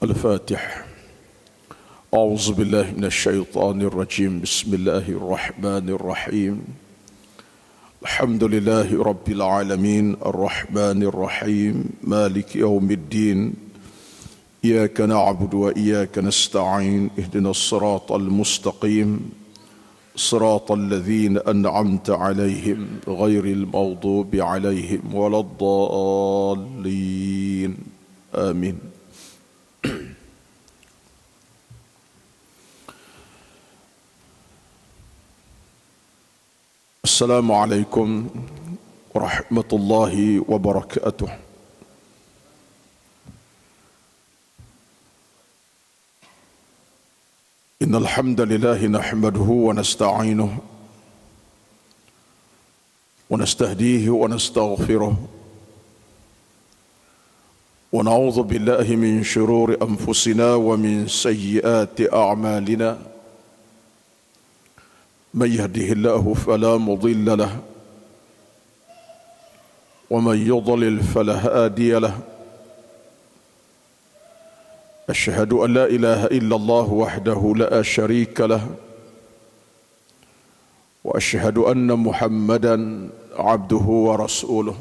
الفاتح. أعوذ بالله من الشيطان الرجيم. بسم الله الرحمن الرحيم. الحمد لله رب العالمين الرحمن الرحيم مالك يوم الدين. إياك نعبد وإياك نستعين. اهدنا الصراط المستقيم صراط الذين أنعمت عليهم غير المغضوب عليهم ولا الضالين. آمين. السلام عليكم ورحمة الله وبركاته. إن الحمد لله نحمده ونستعينه ونستهديه ونستغفره ونعوذ بالله من شرور أنفسنا ومن سيئات أعمالنا. من يهده الله فلا مضل له ومن يضلل فلا هادي له. أشهد أن لا إله إلا الله وحده لا شريك له وأشهد أن محمدا عبده ورسوله.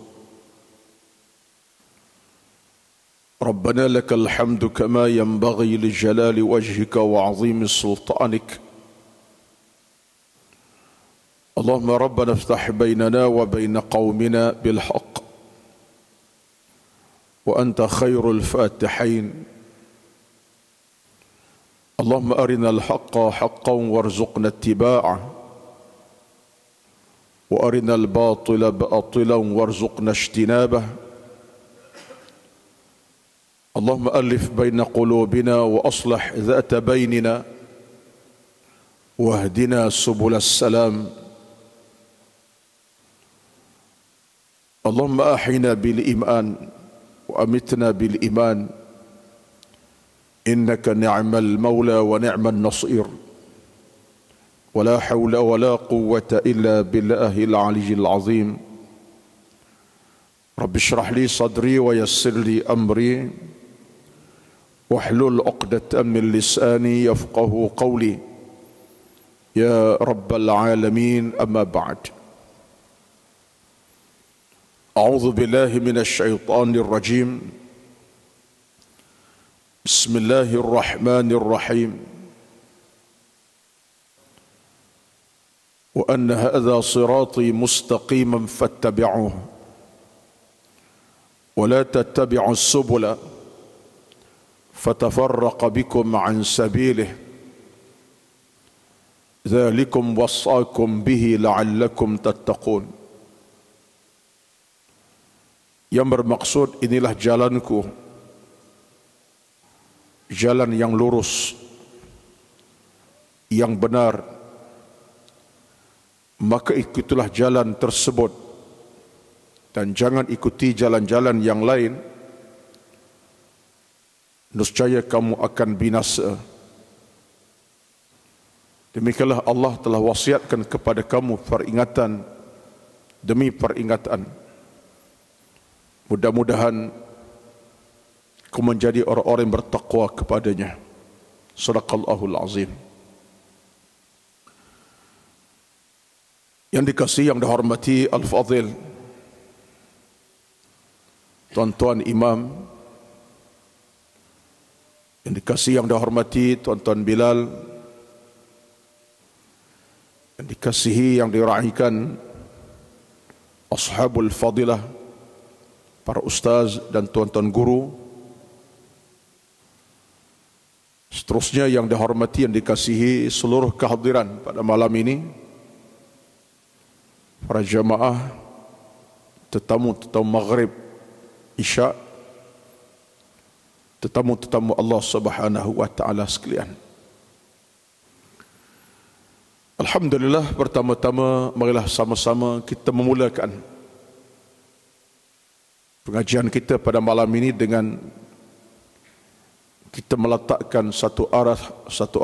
ربنا لك الحمد كما ينبغي لجلال وجهك وعظيم سلطانك. اللهم ربنا افتح بيننا وبين قومنا بالحق وأنت خير الفاتحين. اللهم أرنا الحق حقا وارزقنا اتباعه وأرنا الباطل باطلا وارزقنا اجتنابه. اللهم ألف بين قلوبنا وأصلح ذات بيننا واهدنا سبل السلام. اللهم أحينا بالإيمان وأمتنا بالإيمان إنك نعم المولى ونعم النصير. ولا حول ولا قوة إلا بالله العلي العظيم. رب اشرح لي صدري ويسر لي أمري واحلل عقدة من لساني يفقه قولي يا رب العالمين. أما بعد، أعوذ بالله من الشيطان الرجيم. بسم الله الرحمن الرحيم. وأن هذا صراطي مستقيما فاتبعوه ولا تتبعوا السبل فتفرق بكم عن سبيله ذلكم وصاكم به لعلكم تتقون. Yang bermaksud, inilah jalanku, jalan yang lurus, yang benar, maka ikutilah jalan tersebut dan jangan ikuti jalan-jalan yang lain, niscaya kamu akan binasa. Demikianlah Allah telah wasiatkan kepada kamu peringatan demi peringatan. Mudah-mudahan kau menjadi orang-orang yang bertakwa kepadanya. Sadaqallahul azim. Yang dikasihi, yang dihormati Al-Fadhil tuan-tuan imam, yang dikasihi, yang dihormati tuan-tuan Bilal, yang dikasihi, yang diraikan ashabul fadilah, para ustaz dan tuan-tuan guru, seterusnya yang dihormati, yang dikasihi seluruh kehadiran pada malam ini, para jamaah, tetamu-tetamu maghrib, isya, tetamu-tetamu Allah Subhanahu wa taala sekalian. Alhamdulillah, pertama-tama marilah sama-sama kita memulakan pengajian kita pada malam ini dengan kita meletakkan satu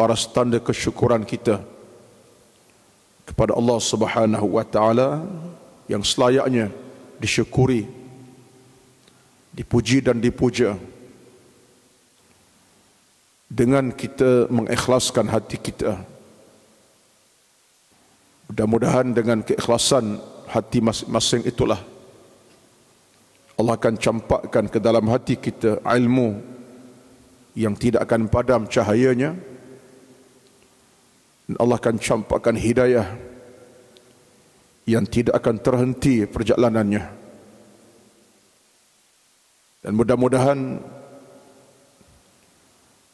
aras tanda kesyukuran kita kepada Allah Subhanahu wa taala yang selayaknya disyukuri, dipuji dan dipuja. dengan kita mengikhlaskan hati kita. Mudah-mudahan dengan keikhlasan hati masing-masing itulah Allah akan campakkan ke dalam hati kita ilmu yang tidak akan padam cahayanya, dan Allah akan campakkan hidayah yang tidak akan terhenti perjalanannya. Dan mudah-mudahan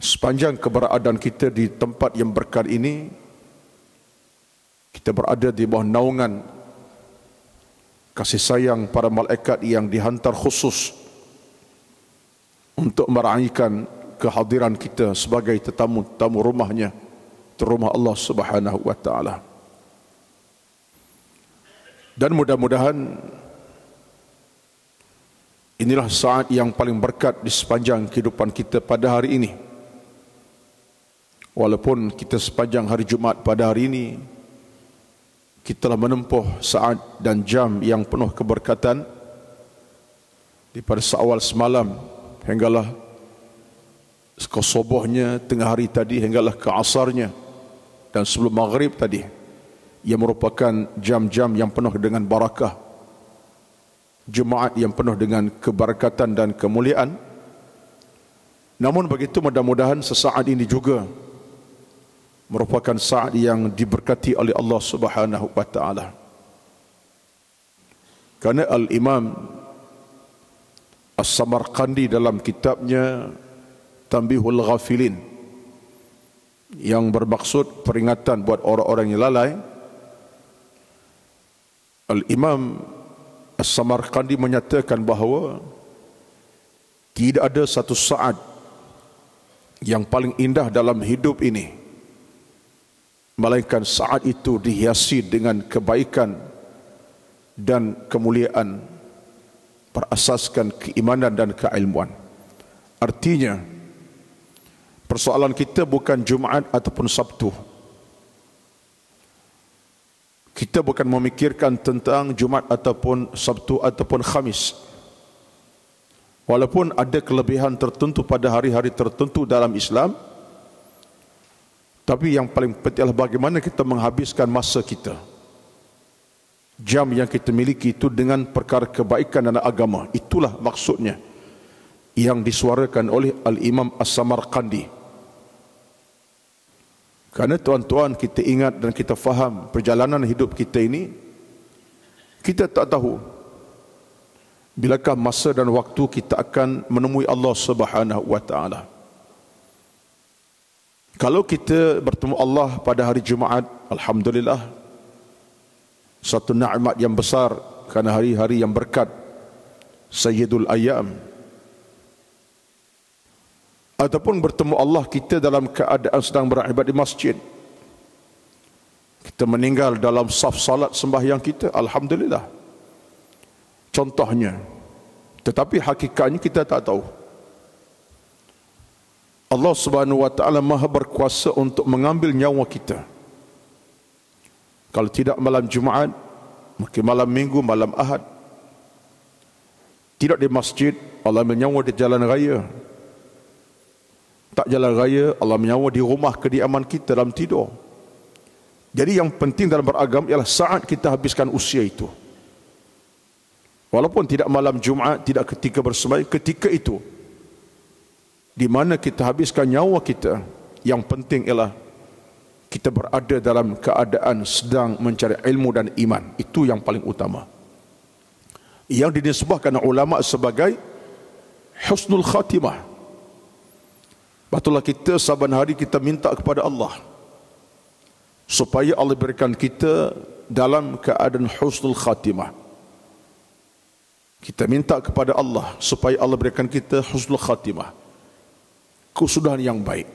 sepanjang keberadaan kita di tempat yang berkat ini, kita berada di bawah naungan kasih sayang para malaikat yang dihantar khusus untuk meraihkan kehadiran kita sebagai tetamu-tamu rumahnya, rumah Allah Subhanahu wa taala. Dan mudah-mudahan inilah saat yang paling berkat di sepanjang kehidupan kita pada hari ini. Walaupun kita sepanjang hari Jumaat pada hari ini kita telah menempuh saat dan jam yang penuh keberkatan, daripada seawal semalam hinggalah ke subuhnya tengah hari tadi, hinggalah ke asarnya dan sebelum maghrib tadi, yang merupakan jam-jam yang penuh dengan barakah, Jumaat yang penuh dengan keberkatan dan kemuliaan. Namun begitu, mudah-mudahan sesaat ini juga merupakan saat yang diberkati oleh Allah Subhanahu wa taala. Karena Al-Imam As-Samarqandi dalam kitabnya Tanbihul Ghafilin, yang bermaksud peringatan buat orang-orang yang lalai, Al-Imam As-Samarqandi menyatakan bahawa tidak ada satu saat yang paling indah dalam hidup ini melainkan saat itu dihiasi dengan kebaikan dan kemuliaan berasaskan keimanan dan keilmuan. Artinya, persoalan kita bukan Jumaat ataupun Sabtu. Kita bukan memikirkan tentang Jumaat ataupun Sabtu ataupun Khamis. Walaupun ada kelebihan tertentu pada hari-hari tertentu dalam Islam, tapi yang paling penting adalah bagaimana kita menghabiskan masa kita, jam yang kita miliki itu dengan perkara kebaikan dan agama. Itulah maksudnya yang disuarakan oleh Al-Imam As-Samarqandi. Karena tuan-tuan, kita ingat dan kita faham perjalanan hidup kita ini, kita tak tahu bilakah masa dan waktu kita akan menemui Allah Subhanahu wa taala. Kalau kita bertemu Allah pada hari Jumaat, alhamdulillah, satu nikmat yang besar, kerana hari-hari yang berkat, Sayyidul Ayyam. Ataupun bertemu Allah kita dalam keadaan sedang beribadat di masjid, kita meninggal dalam saf salat sembahyang kita, alhamdulillah, contohnya. Tetapi hakikatnya kita tak tahu. Allah Subhanahu wa taala Maha berkuasa untuk mengambil nyawa kita. Kalau tidak malam Jumaat, mungkin malam Minggu, malam Ahad. Tidak di masjid, Allah menyawa di jalan raya. Tak jalan raya, Allah menyawa di rumah kediaman kita dalam tidur. Jadi yang penting dalam beragam ialah saat kita habiskan usia itu. Walaupun tidak malam Jumaat, tidak ketika bersembahyang, ketika itu di mana kita habiskan nyawa kita, yang penting ialah kita berada dalam keadaan sedang mencari ilmu dan iman. Itu yang paling utama, yang dinisbahkan ulama sebagai husnul khatimah. Betullah kita saban hari kita minta kepada Allah supaya Allah berikan kita dalam keadaan husnul khatimah. Kita minta kepada Allah supaya Allah berikan kita husnul khatimah, kesudahan yang baik.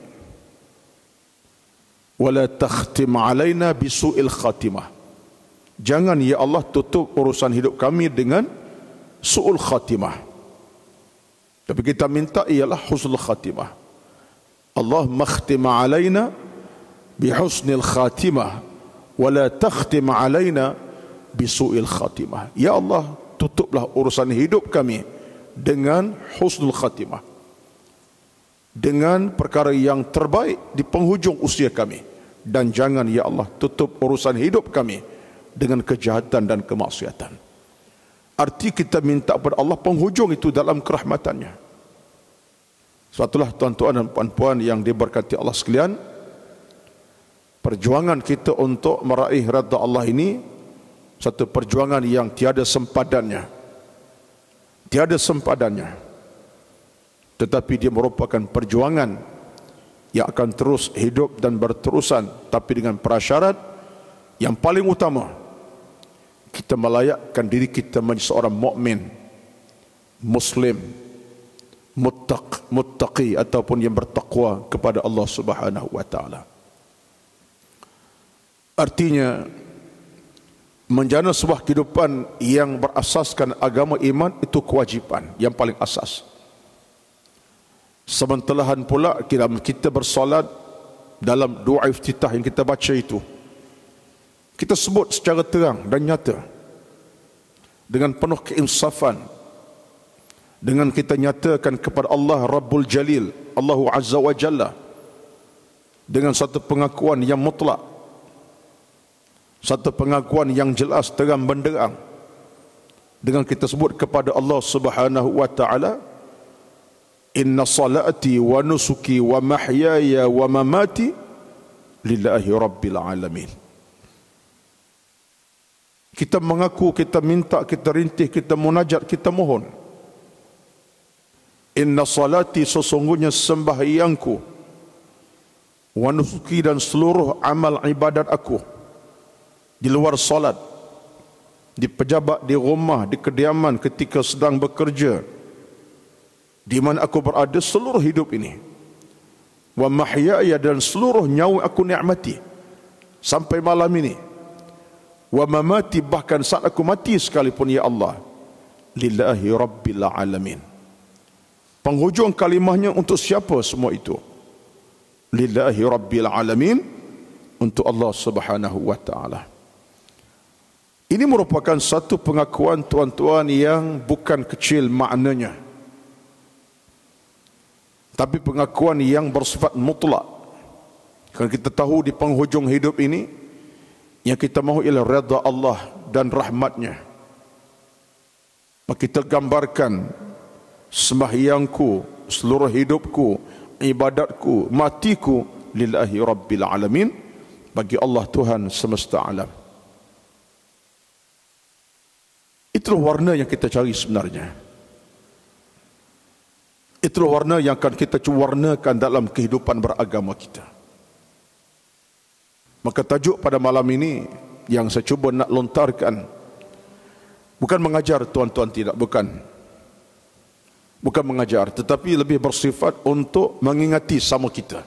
Wala takhtim alaina bisu'il khatimah. Jangan ya Allah tutup urusan hidup kami dengan su'ul khatimah. Tapi kita minta ialah husnul khatimah. Allah makhtim alaina bihusnil khatimah wala takhtim alaina bisu'il khatimah. Ya Allah, tutuplah urusan hidup kami dengan husnul khatimah. dengan perkara yang terbaik di penghujung usia kami. Dan jangan ya Allah tutup urusan hidup kami dengan kejahatan dan kemaksiatan. Arti kita minta kepada Allah penghujung itu dalam kerahmatannya. Suatulah tuan-tuan dan puan-puan yang diberkati Allah sekalian, perjuangan kita untuk meraih redha Allah ini satu perjuangan yang tiada sempadannya. Tiada sempadannya. Tetapi dia merupakan perjuangan yang akan terus hidup dan berterusan, tapi dengan prasyarat yang paling utama, kita melayakkan diri kita menjadi seorang mukmin, muslim, muttaqi ataupun yang bertakwa kepada Allah Subhanahu wa taala. Artinya menjalani sebuah kehidupan yang berasaskan agama iman itu kewajiban yang paling asas. Sementelahan pula kita bersolat dalam doa iftitah yang kita baca itu, kita sebut secara terang dan nyata dengan penuh keinsafan, dengan kita nyatakan kepada Allah Rabbul Jalil, Allahu Azza wa Jalla, dengan satu pengakuan yang mutlak, satu pengakuan yang jelas terang benderang, dengan kita sebut kepada Allah Subhanahu wa taala, inna salati wa nusuki wa mahyaya wa mamati lillahi rabbil alamin. Kita mengaku, kita minta, kita rintih, kita munajat, kita mohon. Inna salati, sesungguhnya sembahyangku, wa nusuki, dan seluruh amal ibadat aku di luar salat, di pejabat, di rumah, di kediaman, ketika sedang bekerja, di mana aku berada seluruh hidup ini, wa mahyaya, dan seluruh nyawa aku nikmati sampai malam ini, wa mamati, bahkan saat aku mati sekalipun ya Allah, lillahi rabbil alamin. Penghujung kalimahnya untuk siapa semua itu? Lillahi rabbil alamin, untuk Allah Subhanahu wa taala. Ini merupakan satu pengakuan tuan-tuan yang bukan kecil maknanya, tapi pengakuan yang bersifat mutlak. Kerana kita tahu di penghujung hidup ini, yang kita mahu ialah redha Allah dan rahmatnya. Maka kita gambarkan sembahyangku, seluruh hidupku, ibadatku, matiku, lillahi rabbil alamin, bagi Allah Tuhan semesta alam. Itulah warna yang kita cari sebenarnya. Itulah warna yang akan kita warnakan dalam kehidupan beragama kita. Maka tajuk pada malam ini yang saya cuba nak lontarkan, bukan mengajar tuan-tuan, tidak, bukan mengajar, tetapi lebih bersifat untuk mengingati sama kita,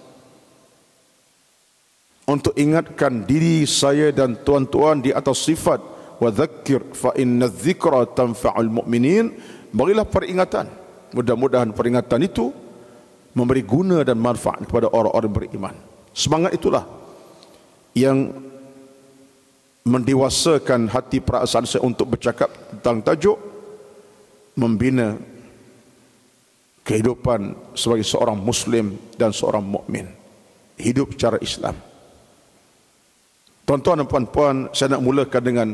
untuk ingatkan diri saya dan tuan-tuan di atas sifat wa dzakir fa inna dzikra tanfa'ul mu'minin. Berilah peringatan. Mudah-mudahan peringatan itu memberi guna dan manfaat kepada orang-orang beriman. Semangat itulah yang mendewasakan hati perasaan saya untuk bercakap tentang tajuk membina kehidupan sebagai seorang muslim dan seorang mukmin, hidup secara Islam. Tuan-tuan dan puan-puan, saya nak mulakan dengan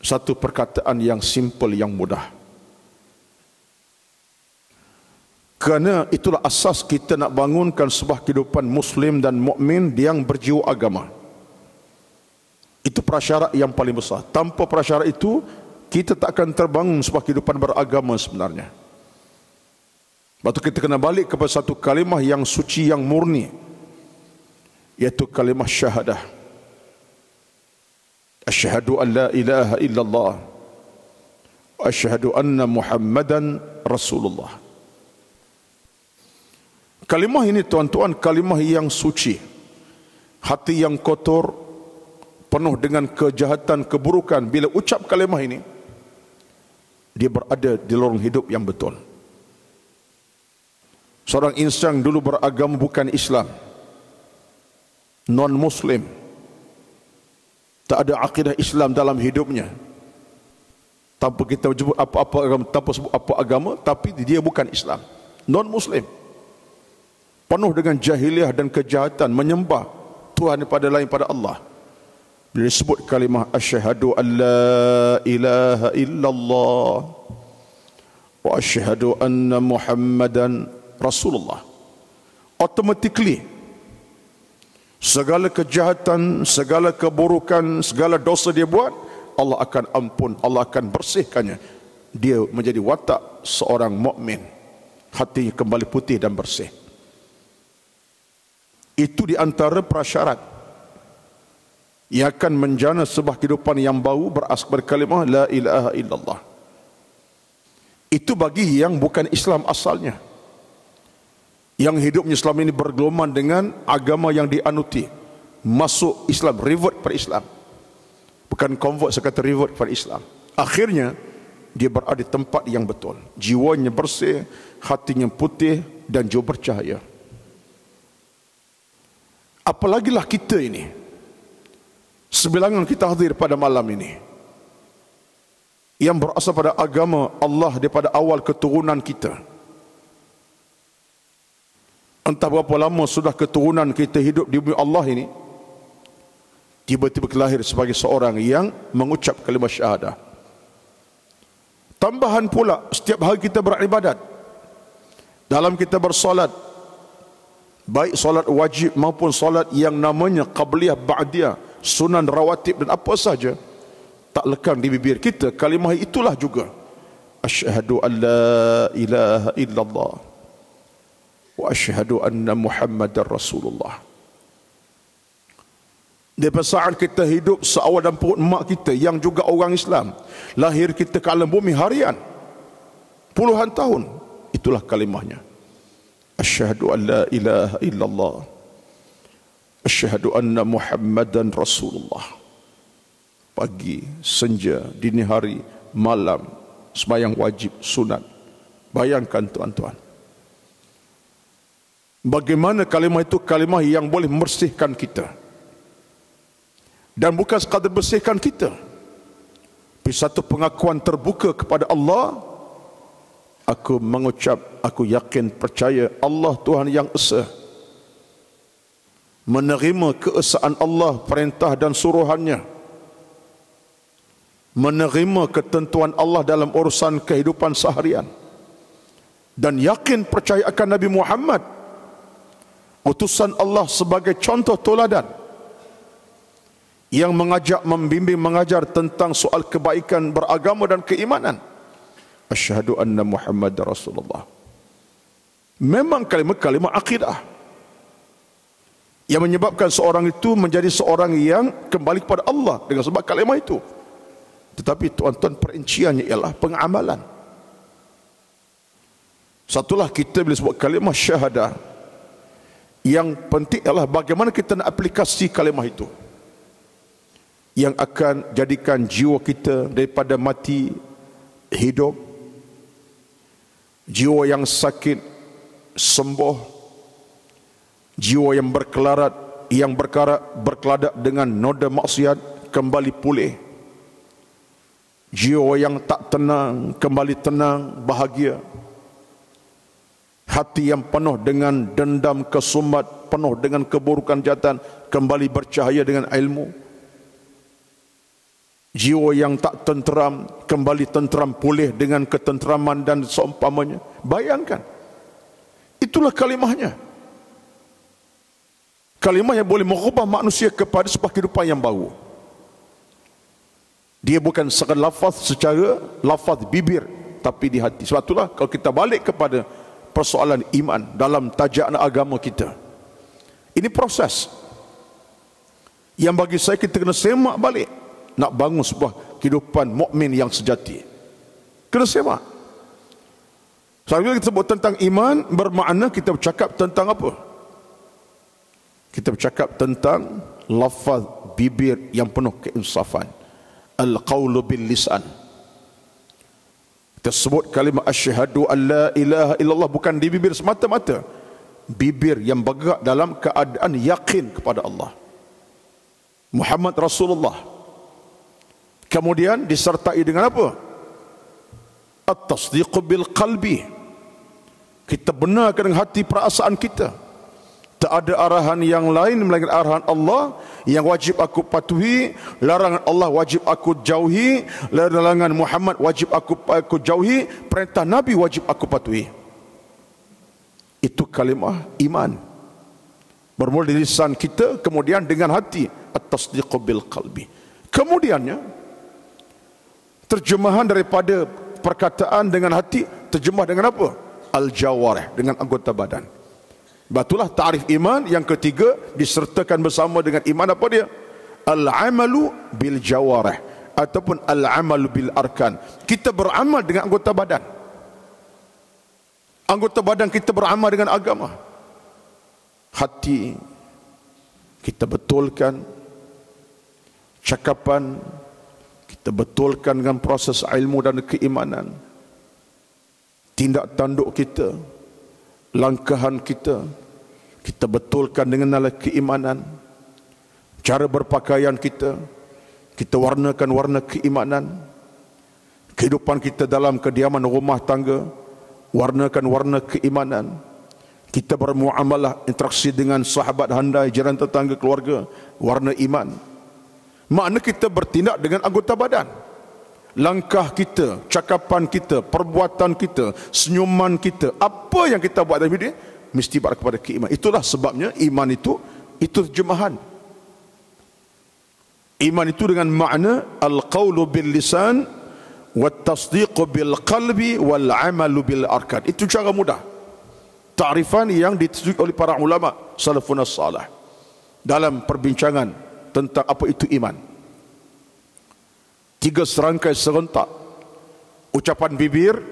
satu perkataan yang simple, yang mudah. Kerana itulah asas kita nak bangunkan sebuah kehidupan muslim dan mukmin yang berjiwa agama. Itu prasyarat yang paling besar. Tanpa prasyarat itu, kita tak akan terbangun sebuah kehidupan beragama sebenarnya. Lepas tu kita kena balik kepada satu kalimah yang suci, yang murni, iaitu kalimah syahadah. Asyhadu an la ilaha illallah wa asyhadu anna Muhammadan Rasulullah. Kalimah ini tuan-tuan, kalimah yang suci. Hati yang kotor, penuh dengan kejahatan, keburukan, bila ucap kalimah ini, dia berada di lorong hidup yang betul. Seorang insan dulu beragama bukan Islam, non-Muslim, tak ada akidah Islam dalam hidupnya, tanpa kita sebut apa-apa agama, tanpa sebut apa agama, tapi dia bukan Islam, non-Muslim. penuh dengan jahiliah dan kejahatan, menyembah Tuhan daripada lain pada Allah. Bila disebut kalimah asyhadu an la ilaha illallah wa asyhadu anna Muhammadan Rasulullah, automatically segala kejahatan, segala keburukan, segala dosa dia buat, Allah akan ampun, Allah akan bersihkannya. Dia menjadi watak seorang mukmin, hatinya kembali putih dan bersih. Itu di antara prasyarat yang akan menjana sebuah kehidupan yang baru berasas berkalimah la ilaha illallah. Itu bagi yang bukan Islam asalnya, yang hidupnya selama ini bergeloman dengan agama yang dianuti, masuk Islam, revert pada Islam, bukan convert sekata revert pada Islam. Akhirnya dia berada di tempat yang betul, jiwanya bersih, hatinya putih dan jiwa bercahaya. Apalagilah kita ini, sebilangan kita hadir pada malam ini, yang berasal pada agama Allah daripada awal keturunan kita. Entah berapa lama sudah keturunan kita hidup di bumi Allah ini, tiba-tiba lahir sebagai seorang yang mengucap kalimah syahadah. Tambahan pula, setiap hari kita beribadat, dalam kita bersolat, baik solat wajib maupun solat yang namanya qabliyah, ba'diyah, sunan, rawatib dan apa saja, tak lekang di bibir kita kalimah itulah juga asyhadu an la ilaha illallah wa asyhadu anna Muhammadar Rasulullah. Daripada saat kita hidup seawal dalam perut mak kita yang juga orang Islam, lahir kita ke alam bumi harian, puluhan tahun, itulah kalimahnya asyhadu an la ilaha illallah asyhadu anna Muhammadan Rasulullah. Pagi, senja, dini hari, malam, sembahyang wajib, sunat. Bayangkan tuan-tuan, bagaimana kalimah itu kalimah yang boleh membersihkan kita. Dan bukan sekadar bersihkan kita, tapi satu pengakuan terbuka kepada Allah. Aku mengucap, aku yakin, percaya Allah Tuhan yang Esa, menerima keesaan Allah, perintah dan suruhannya, menerima ketentuan Allah dalam urusan kehidupan seharian, dan yakin percaya akan Nabi Muhammad, utusan Allah sebagai contoh teladan yang mengajak, membimbing, mengajar tentang soal kebaikan beragama dan keimanan. Asyhadu anna Muhammadar Rasulullah. Memang kalimah-kalimah akidah yang menyebabkan seorang itu menjadi seorang yang kembali kepada Allah dengan sebab kalimah itu. Tetapi tuan-tuan, perinciannya ialah pengamalan. Satulah kita bila sebut kalimah syahadah, yang penting ialah bagaimana kita nak aplikasi kalimah itu, yang akan jadikan jiwa kita daripada mati hidup, jiwa yang sakit sembuh, jiwa yang berkeladak dengan noda maksiat kembali pulih, jiwa yang tak tenang kembali tenang, bahagia, hati yang penuh dengan dendam, kesumat, penuh dengan keburukan jahatan kembali bercahaya dengan ilmu, jiwa yang tak tenteram kembali tenteram, pulih dengan ketenteraman dan seumpamanya. Bayangkan, itulah kalimahnya. Kalimah yang boleh mengubah manusia kepada sebuah kehidupan yang baru. Dia bukan sekadar lafaz secara lafaz bibir, tapi di hati. Sebab itulah kalau kita balik kepada persoalan iman dalam tajuk agama kita, ini proses yang bagi saya kita kena semak balik nak bangun sebuah kehidupan mukmin yang sejati. Kena semak. Sebab kita sebut tentang iman, bermakna kita bercakap tentang apa? Kita bercakap tentang lafaz bibir yang penuh keinsafan, al-qaulu bil lisan. Kita sebut kalimah asyhadu an la ilaha illallah bukan di bibir semata-mata, bibir yang bergerak dalam keadaan yakin kepada Allah, Muhammad Rasulullah. Kemudian disertai dengan apa? At-tasdiqu bil qalbi. Kita benarkan dengan hati perasaan kita Tak ada arahan yang lain melainkan arahan Allah yang wajib aku patuhi, larangan Allah wajib aku jauhi, larangan Muhammad wajib aku jauhi, perintah Nabi wajib aku patuhi. Itu kalimah iman. Bermula dari lisan kita, kemudian dengan hati, at-tasdiqu bil qalbi. Kemudiannya terjemahan daripada perkataan dengan hati, terjemah dengan apa? Al-jawarih, dengan anggota badan. Batulah ta'rif iman yang ketiga disertakan bersama dengan iman apa dia? Al-amalu bil jawarih ataupun al-amalu bil arkan. Kita beramal dengan anggota badan. Anggota badan kita beramal dengan agama. Hati kita betulkan, cakapan kita betulkan dengan proses ilmu dan keimanan. Tindak tanduk kita, langkahan kita betulkan dengan nilai keimanan. Cara berpakaian kita warnakan warna keimanan. Kehidupan kita dalam kediaman rumah tangga, warnakan warna keimanan. Kita bermuamalah, interaksi dengan sahabat handai, jiran tetangga, keluarga, warna iman. Makna kita bertindak dengan anggota badan. Langkah kita, cakapan kita, perbuatan kita, senyuman kita, apa yang kita buat dalam hidup mesti berarah kepada keimanan. Itulah sebabnya iman itu terjemahan. Iman itu dengan makna al-qawlu bil lisan wat tasdiqu bil qalbi wal amalu bil arkan. Itu cara mudah. Ta'rifan yang ditunjuk oleh para ulama salafun as-salih dalam perbincangan tentang apa itu iman. 3 serangkai serentak ucapan bibir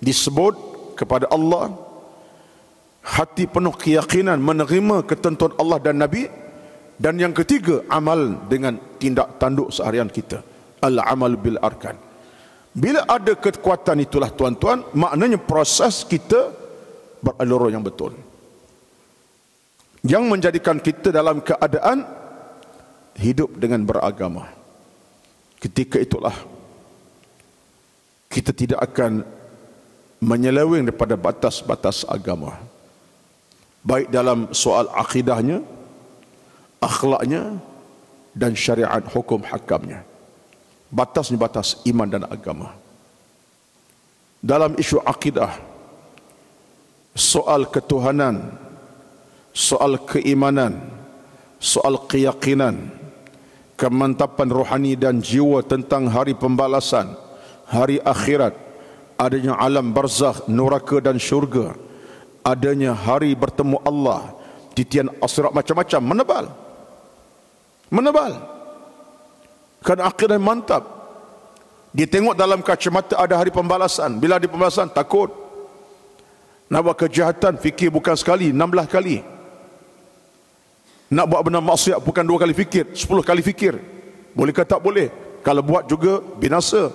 disebut kepada Allah, hati penuh keyakinan menerima ketentuan Allah dan Nabi, dan yang ketiga amal dengan tindak tanduk seharian kita, al-amal bil arkan. Bila ada kekuatan itulah tuan-tuan, maknanya proses kita beralur yang betul, yang menjadikan kita dalam keadaan hidup dengan beragama. Ketika itulah kita tidak akan menyeleweng daripada batas-batas agama, baik dalam soal akidahnya, akhlaknya, dan syariat hukum hakamnya. Batasnya batas iman dan agama. Dalam isu akidah, soal ketuhanan, soal keimanan, soal keyakinan, kemantapan rohani dan jiwa tentang hari pembalasan, hari akhirat, adanya alam barzakh, neraka dan syurga, adanya hari bertemu Allah, titian akhirat, macam-macam, menebal. Kerana akidah mantap. Dia tengok dalam kacamata ada hari pembalasan. Bila ada pembalasan, takut. Nak buat kejahatan, fikir bukan sekali, 16 kali. Nak buat benda maksiat bukan 2 kali fikir, 10 kali fikir. Bolehkah tak boleh? Kalau buat juga binasa,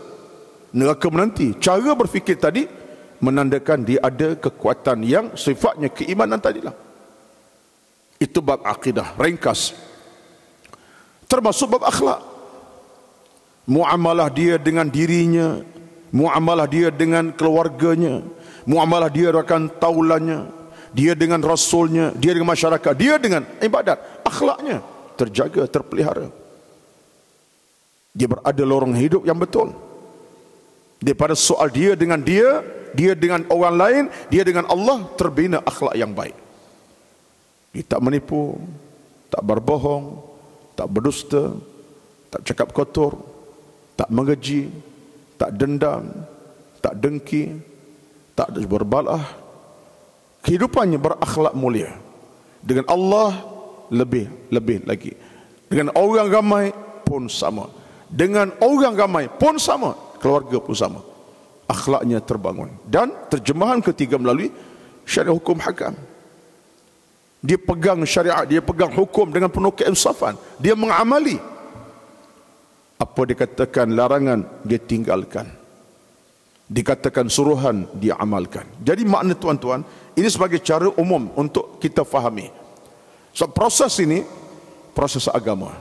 neraka menanti. Cara berfikir tadi menandakan dia ada kekuatan yang sifatnya keimanan tadilah. Itu bab akidah, ringkas. Termasuk bab akhlak. Muamalah dia dengan dirinya, muamalah dia dengan keluarganya, muamalah dia rakan taulannya, dia dengan rasulnya, dia dengan masyarakat, dia dengan ibadat, akhlaknya terjaga, terpelihara. Dia berada lorong hidup yang betul. Daripada soal dia dengan dia dengan orang lain, dia dengan Allah, terbina akhlak yang baik. Dia tak menipu, tak berbohong, tak berdusta, tak cakap kotor, tak mengeji, tak dendam, tak dengki, tak berbalah. Kehidupannya berakhlak mulia. Dengan Allah lebih lagi. Dengan orang ramai pun sama. Dengan orang ramai pun sama. Keluarga pun sama. Akhlaknya terbangun. Dan terjemahan ketiga melalui syariat hukum hakam. Dia pegang syariat, dia pegang hukum dengan penuh keinsafan. Dia mengamali. Apa dikatakan larangan, dia tinggalkan. Dikatakan suruhan, dia amalkan. Jadi makna tuan-tuan, ini sebagai cara umum untuk kita fahami. So, proses ini, proses agama.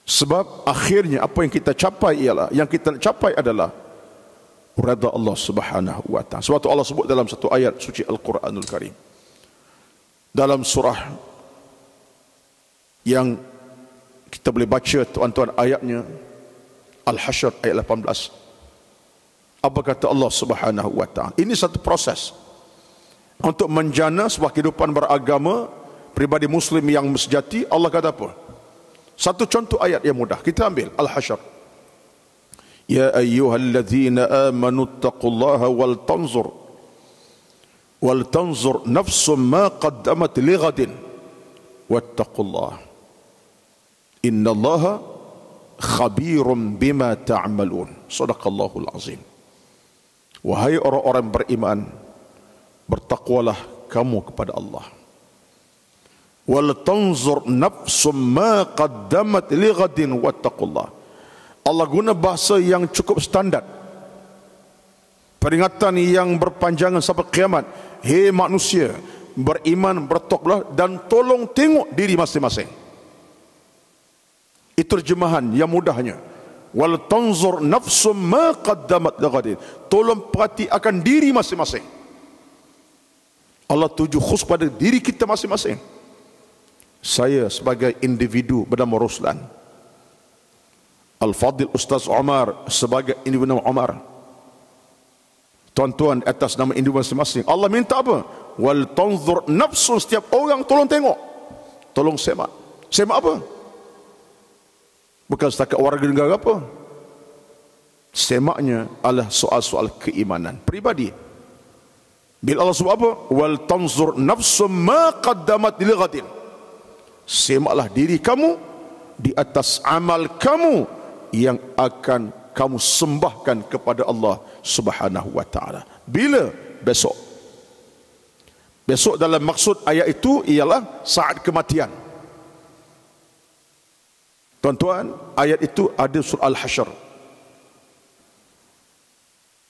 Sebab akhirnya apa yang kita capai ialah, yang kita nak capai adalah redha Allah Subhanahu wa ta'ala. Sebab Allah sebut dalam satu ayat suci Al-Quranul Karim. dalam surah yang kita boleh baca tuan-tuan ayatnya, Al-Hasyr ayat 18. Apa kata Allah Subhanahu wa taala? Ini satu proses untuk menjana sebuah kehidupan beragama pribadi muslim yang sejati. Allah kata apa? Satu contoh ayat yang mudah kita ambil, Al-Hasyr. Ya ayyuhalladzina amanu taqullaha wal tanzur nafsum ma qaddamat lighadin wattaqullaha innallaha khabirum bima ta'malun. Shadaqallahul azim. Wahai orang-orang beriman, bertakwalah kamu kepada Allah. Wal tanzur nafsum ma qaddamat lighadin wattaqullah. Allah guna bahasa yang cukup standar, peringatan yang berpanjangan sampai kiamat. Hei manusia, beriman, bertakwalah dan tolong tengok diri masing-masing. Itu terjemahan yang mudahnya. Wal tanzur nafsum ma qaddamat lighadin. Tolong perhati akan diri masing-masing. Allah tuju khusus pada diri kita masing-masing. Saya sebagai individu bernama Ruslan, Al-Fadil Ustaz Omar sebagai individu nama Omar, tuan-tuan atas nama individu masing-masing. Allah minta apa? Wal tanzur nafsun, setiap orang tolong tengok, tolong semak. Semak apa? Bukan setakat warga negara apa. Semaknya adalah soal-soal keimanan pribadi. Bila Allah sebut apa? Wal tanzur nafsum ma qaddamat lighadin. Semaklah diri kamu di atas amal kamu yang akan kamu sembahkan kepada Allah Subhanahu wa taala. Bila? Besok. Besok dalam maksud ayat itu ialah saat kematian. Tuan-tuan, ayat itu ada surah Al-Hasyr.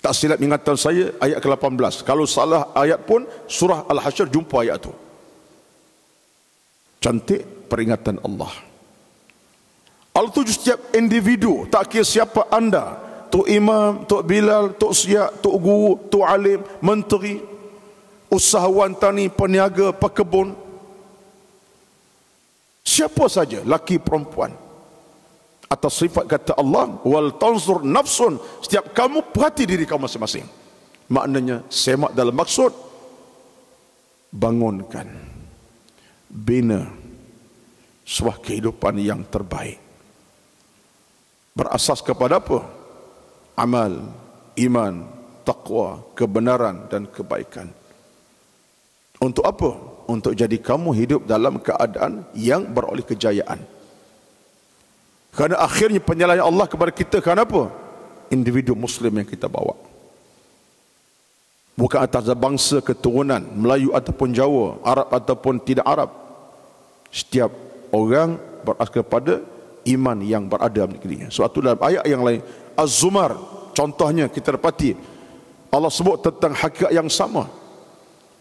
Tak silap ingatan saya ayat ke-18. Kalau salah ayat pun surah Al-Hasyr jumpa ayat itu. Cantik peringatan Allah. Allah tuju setiap individu, tak kira siapa anda, Tok Imam, Tok Bilal, Tok Siak, Tok Guru, Tok Alim, Menteri, usahawan tani, peniaga, pekebun, siapa saja, laki perempuan, atas sifat kata Allah, wal tanzur nafsun, setiap kamu perhati diri kamu masing-masing. Maknanya semak dalam maksud bangunkan, bina sebuah kehidupan yang terbaik berasas kepada apa? Amal, iman, taqwa, kebenaran dan kebaikan. Untuk apa? Untuk jadi kamu hidup dalam keadaan yang beroleh kejayaan. Kerana akhirnya penyalahan Allah kepada kita kerana apa? Individu muslim yang kita bawa. Bukan atas bangsa keturunan, Melayu ataupun Jawa, Arab ataupun tidak Arab. Setiap orang berasas kepada iman yang berada dalam negerinya. Suatu dalam ayat yang lain, Az-Zumar, contohnya kita dapati Allah sebut tentang hakikat yang sama.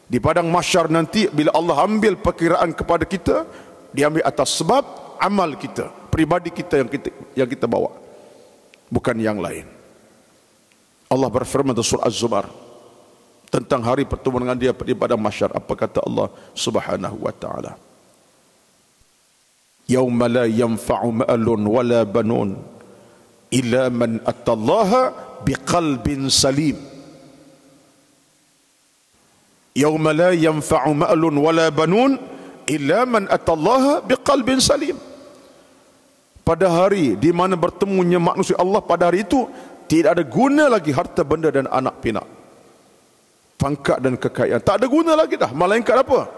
Di padang mahsyar nanti bila Allah ambil perkiraan kepada kita, diambil atas sebab amal kita, pribadi kita yang kita bawa, bukan yang lain. Allah berfirman dalam surah Az-Zumar tentang hari pertemuan dengan dia di padang mahsyar. Apa kata Allah Subhanahu wa taala? Yauma la yanfa'u ma'lun wala banun illa man atallaha biqalbin salim. Yauma la yanfa'u ma'lun wala banun illa man atallaha biqalbin salim. Pada hari di mana bertemunya manusia Allah, pada hari itu tidak ada guna lagi harta benda dan anak pinak, pangkat dan kekayaan, tak ada guna lagi dah. Melainkan apa?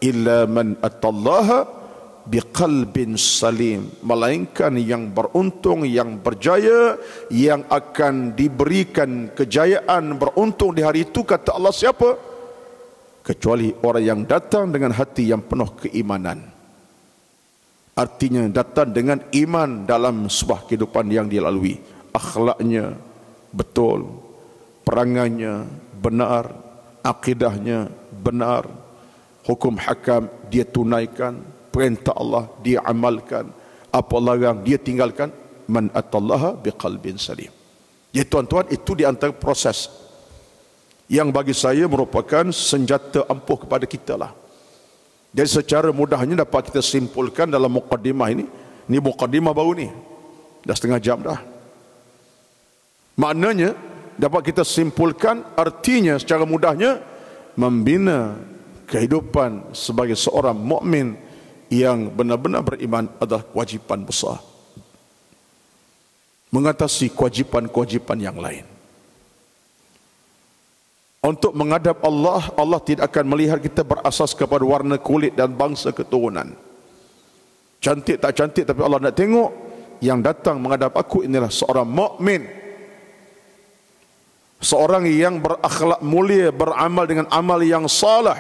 Illa man atallaha biqalbin salim, melainkan yang beruntung, yang berjaya, yang akan diberikan kejayaan, beruntung di hari itu, kata Allah, siapa? Kecuali orang yang datang dengan hati yang penuh keimanan. Artinya datang dengan iman dalam sebuah kehidupan yang dia lalui. Akhlaknya betul, perangainya benar, akidahnya benar, hukum hakam dia tunaikan, perintah Allah dia amalkan, apa larang dia tinggalkan. Man atallaha biqalbin salim. Ya tuan-tuan, itu di antara proses yang bagi saya merupakan senjata ampuh kepada kita lah. Jadi secara mudahnya dapat kita simpulkan dalam muqaddimah ini muqaddimah baru ni, dah setengah jam dah. Maknanya dapat kita simpulkan, artinya secara mudahnya membina kehidupan sebagai seorang mukmin yang benar-benar beriman adalah kewajipan besar, mengatasi kewajipan-kewajipan yang lain. Untuk menghadap Allah, Allah tidak akan melihat kita berasas kepada warna kulit dan bangsa keturunan. Cantik tak cantik, tapi Allah nak tengok yang datang menghadap aku inilah seorang mukmin, seorang yang berakhlak mulia, beramal dengan amal yang saleh,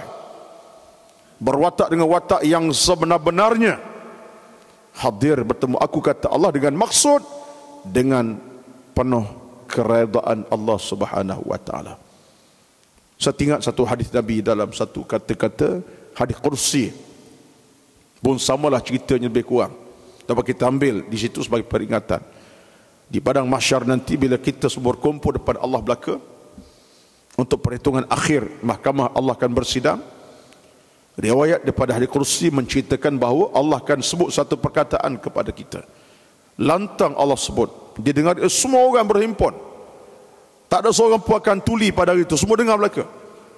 berwatak dengan watak yang sebenar-benarnya, hadir bertemu aku, kata Allah, dengan maksud, dengan penuh keredaan Allah Subhanahu wa taala. Saya ingat satu hadis Nabi dalam satu kata-kata, hadis kursi pun samalah ceritanya lebih kurang. Dapat kita ambil di situ sebagai peringatan. Di padang mahsyar nanti bila kita semua berkumpul depan Allah belaka untuk perhitungan akhir, mahkamah Allah akan bersidang. Riwayat daripada hadis kursi menceritakan bahawa Allah akan sebut satu perkataan kepada kita. Lantang Allah sebut, dia dengar, semua orang berhimpun. Tak ada seorang pun akan tuli pada hari itu, semua dengar belaka.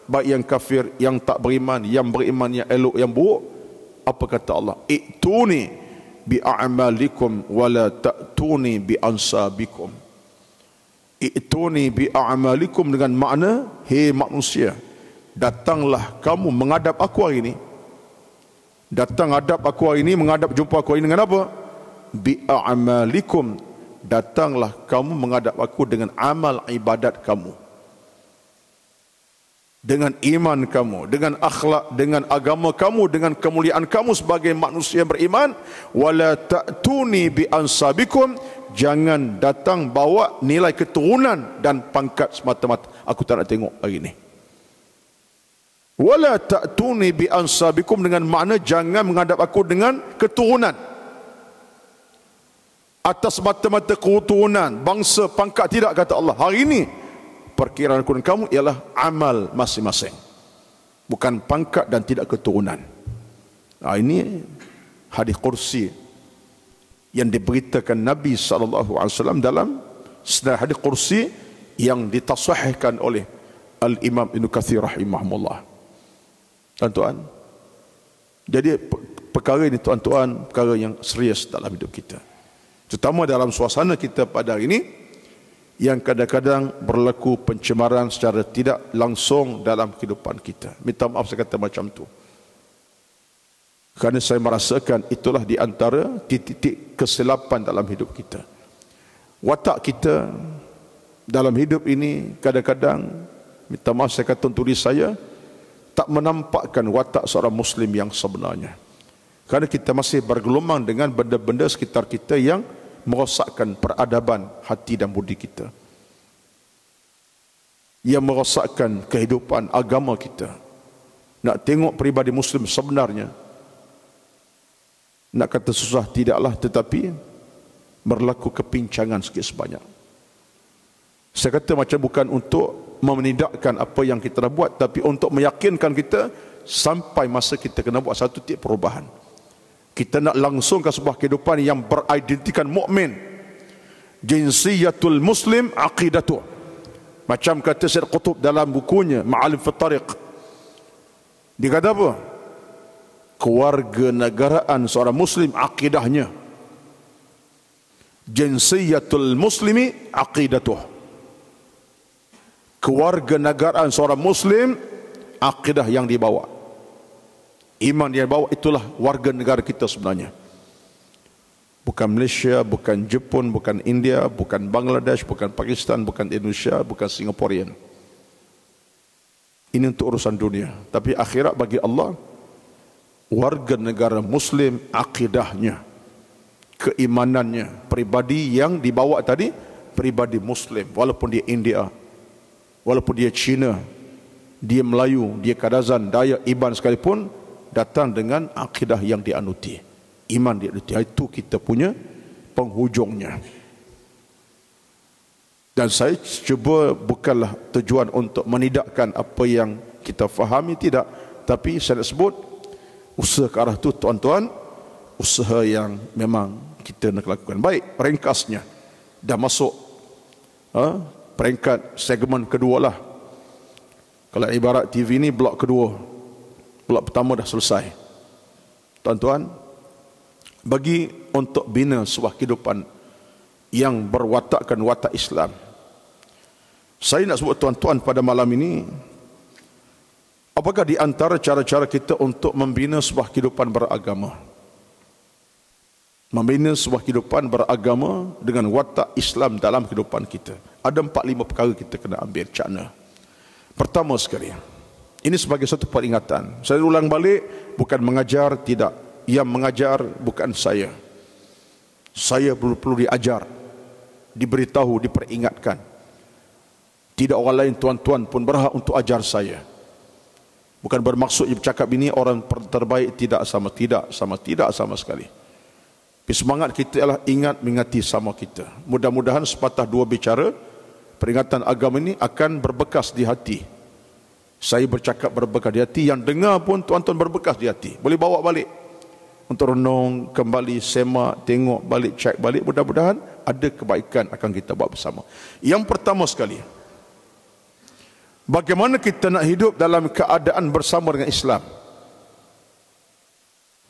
Baik yang kafir, yang tak beriman, yang beriman, yang elok, yang buruk. Apa kata Allah? I'tuni bi'a'malikum wala ta'tuni bi'ansabikum. I'tuni bi'a'malikum dengan makna, hei manusia, datanglah kamu menghadap aku hari ini. Datang hadap aku hari ini, menghadap jumpa aku hari ini dengan apa? Bi'a'malikum. Datanglah kamu menghadap aku dengan amal ibadat kamu, dengan iman kamu, dengan akhlak, dengan agama kamu, dengan kemuliaan kamu sebagai manusia yang beriman. Wala ta'tuni bi ansabikum, jangan datang bawa nilai keturunan dan pangkat semata-mata. Aku tak nak tengok hari ini. Wala ta'tuni bi ansabikum dengan makna jangan menghadap aku dengan keturunan, atas mata-mata keturunan, bangsa, pangkat, tidak, kata Allah. Hari ini perkiraan aku dan kamu ialah amal masing-masing, bukan pangkat dan tidak keturunan. Ini hadis kursi yang diberitakan Nabi SAW dalam senar hadis kursi yang ditasahihkan oleh Al-Imam Ibn Kathir rahimahullah. Tuan-tuan, jadi perkara ini, tuan-tuan, perkara yang serius dalam hidup kita, terutama dalam suasana kita pada hari ini yang kadang-kadang berlaku pencemaran secara tidak langsung dalam kehidupan kita. Minta maaf saya kata macam tu, kerana saya merasakan itulah di antara titik-titik kesilapan dalam hidup kita. Watak kita dalam hidup ini kadang-kadang, minta maaf saya kata untuk diri saya, tak menampakkan watak seorang Muslim yang sebenarnya, kerana kita masih bergelumang dengan benda-benda sekitar kita yang merosakkan peradaban hati dan budi kita, yang merosakkan kehidupan agama kita. Nak tengok peribadi Muslim sebenarnya, nak kata susah tidaklah, tetapi berlaku kepincangan sikit sebanyak. Saya kata macam bukan untuk menindak,kan apa yang kita dah buat, tapi untuk meyakinkan kita sampai masa kita kena buat satu titik perubahan. Kita nak langsungkan sebuah kehidupan yang beridentikan mukmin. Jinsiyatul Muslim aqidatuh. Macam kata Syed Qutb dalam bukunya Ma'alim fi Tariq. Dia kata apa? Kewarganegaraan seorang Muslim aqidahnya. Jinsiyatul Muslimi aqidatuh. Kewarganegaraan seorang Muslim, akidah yang dibawa, iman yang dibawa, itulah warga negara kita sebenarnya. Bukan Malaysia, bukan Jepun, bukan India, bukan Bangladesh, bukan Pakistan, bukan Indonesia, bukan Singaporean. Ini untuk urusan dunia. Tapi akhirat bagi Allah, warga negara Muslim, akidahnya, keimanannya, pribadi yang dibawa tadi, pribadi Muslim, walaupun dia India, walaupun dia Cina, dia Melayu, dia Kadazan, Dayak, Iban sekalipun, datang dengan akidah yang dianuti, iman dianuti. Itu kita punya penghujungnya. Dan saya cuba, bukanlah tujuan untuk menidakkan apa yang kita fahami, tidak, tapi saya nak sebut Usaha ke arah tu tuan-tuan, usaha yang memang kita nak lakukan. Baik, ringkasnya dah masuk peringkat segmen kedua lah. Kalau ibarat TV ni blok kedua, blok pertama dah selesai. Tuan-tuan, bagi untuk bina sebuah kehidupan yang berwatakkan watak Islam, saya nak sebut tuan-tuan pada malam ini, apakah di antara cara-cara kita untuk membina sebuah kehidupan beragama? Membina sebuah kehidupan beragama dengan watak Islam dalam kehidupan kita. Ada 4-5 perkara kita kena ambil cakna. Pertama sekali, ini sebagai satu peringatan. Saya ulang balik, bukan mengajar, tidak. Yang mengajar bukan saya. Saya perlu diajar, diberitahu, diperingatkan. Tidak orang lain tuan-tuan pun berhak untuk ajar saya. Bukan bermaksud bercakap ini orang terbaik, tidak sama sekali. Tapi semangat kita ialah ingat mengingati sama kita. Mudah-mudahan sepatah dua bicara, peringatan agama ini akan berbekas di hati. Saya bercakap berbekas di hati, yang dengar pun tuan-tuan berbekas di hati. Boleh bawa balik untuk renung, kembali, semak, tengok balik, cek balik. Mudah-mudahan ada kebaikan akan kita buat bersama. Yang pertama sekali, bagaimana kita nak hidup dalam keadaan bersama dengan Islam.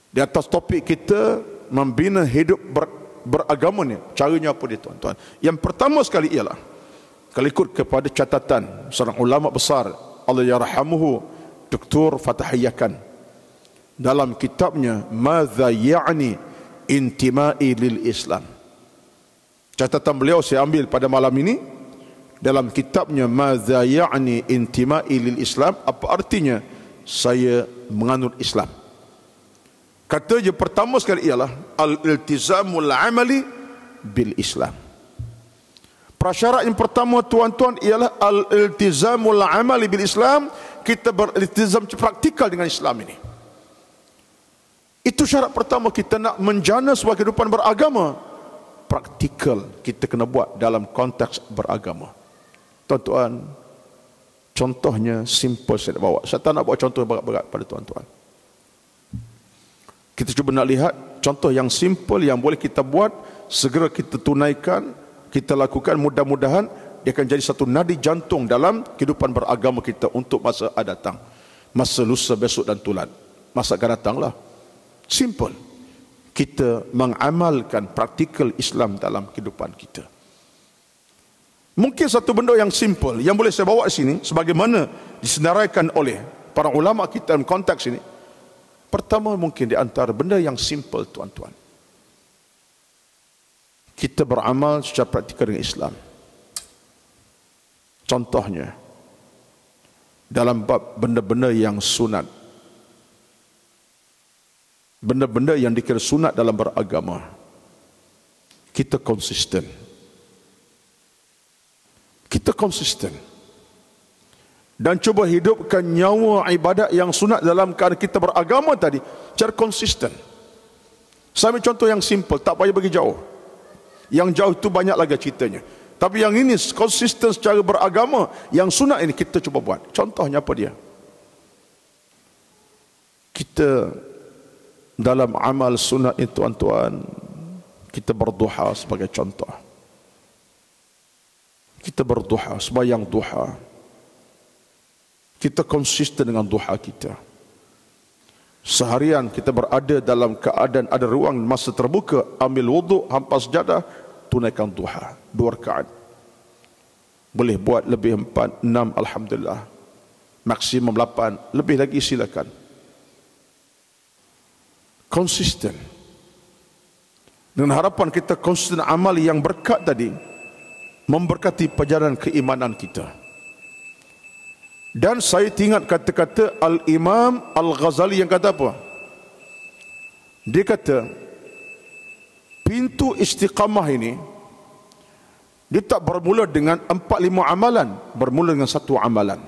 Di atas topik kita membina hidup beragama ni, caranya apa dia tuan-tuan? Yang pertama sekali ialah, kalau ikut kepada catatan seorang ulama besar, Allah yarhamuhu, Dr. Fatahiyyakan, dalam kitabnya Madza Ya'ni Intima'i lil Islam. Catatan beliau saya ambil pada malam ini dalam kitabnya Madza Ya'ni Intima'i lil Islam. Apa artinya saya menganut Islam? Kata je pertama sekali ialah al-iltizamul amali bil Islam. Prasyarat yang pertama tuan-tuan ialah al-iltizamul amali bil Islam. Kita beriltizam praktikal dengan Islam ini. Itu syarat pertama kita nak menjana sebuah kehidupan beragama. Praktikal kita kena buat dalam konteks beragama. Tuan-tuan, contohnya simple saya nak bawa. Saya tak nak bawa contoh berat-berat pada tuan-tuan. Kita cuba nak lihat contoh yang simple yang boleh kita buat, segera kita tunaikan, kita lakukan. Mudah-mudahan dia akan jadi satu nadi jantung dalam kehidupan beragama kita untuk masa akan datang. Masa lusa, besok dan tulan. Masa akan datanglah. Simple. Kita mengamalkan praktikal Islam dalam kehidupan kita. Mungkin satu benda yang simple yang boleh saya bawa di sini, sebagaimana disenaraikan oleh para ulama kita dalam konteks ini. Pertama, mungkin di antara benda yang simple tuan-tuan, kita beramal secara praktikal dengan Islam. Contohnya dalam bab benda-benda yang sunat, benda-benda yang dikira sunat dalam beragama, kita konsisten. Kita konsisten dan cuba hidupkan nyawa ibadat yang sunat dalam keadaan kita beragama tadi secara konsisten. Saya ambil contoh yang simple, tak payah bagi jauh. Yang jauh itu banyak lagi ceritanya. Tapi yang ini konsisten secara beragama, yang sunat ini kita cuba buat. Contohnya apa dia? Kita dalam amal sunat ini tuan-tuan, kita berduha sebagai contoh. Kita berduha, sembahyang duha. Kita konsisten dengan duha kita. Seharian kita berada dalam keadaan ada ruang masa terbuka, ambil wuduk, hampas sajadah, tunaikan duha 2 rakaat. Boleh buat lebih 4, 6, alhamdulillah. Maksimum 8, lebih lagi silakan. Konsisten. Dengan harapan kita konsisten amal yang berkat tadi, memberkati perjalanan keimanan kita. Dan saya ingat kata-kata Al-Imam Al-Ghazali yang kata apa? Dia kata, pintu istiqamah ini, dia tak bermula dengan 4-5 amalan, bermula dengan 1 amalan.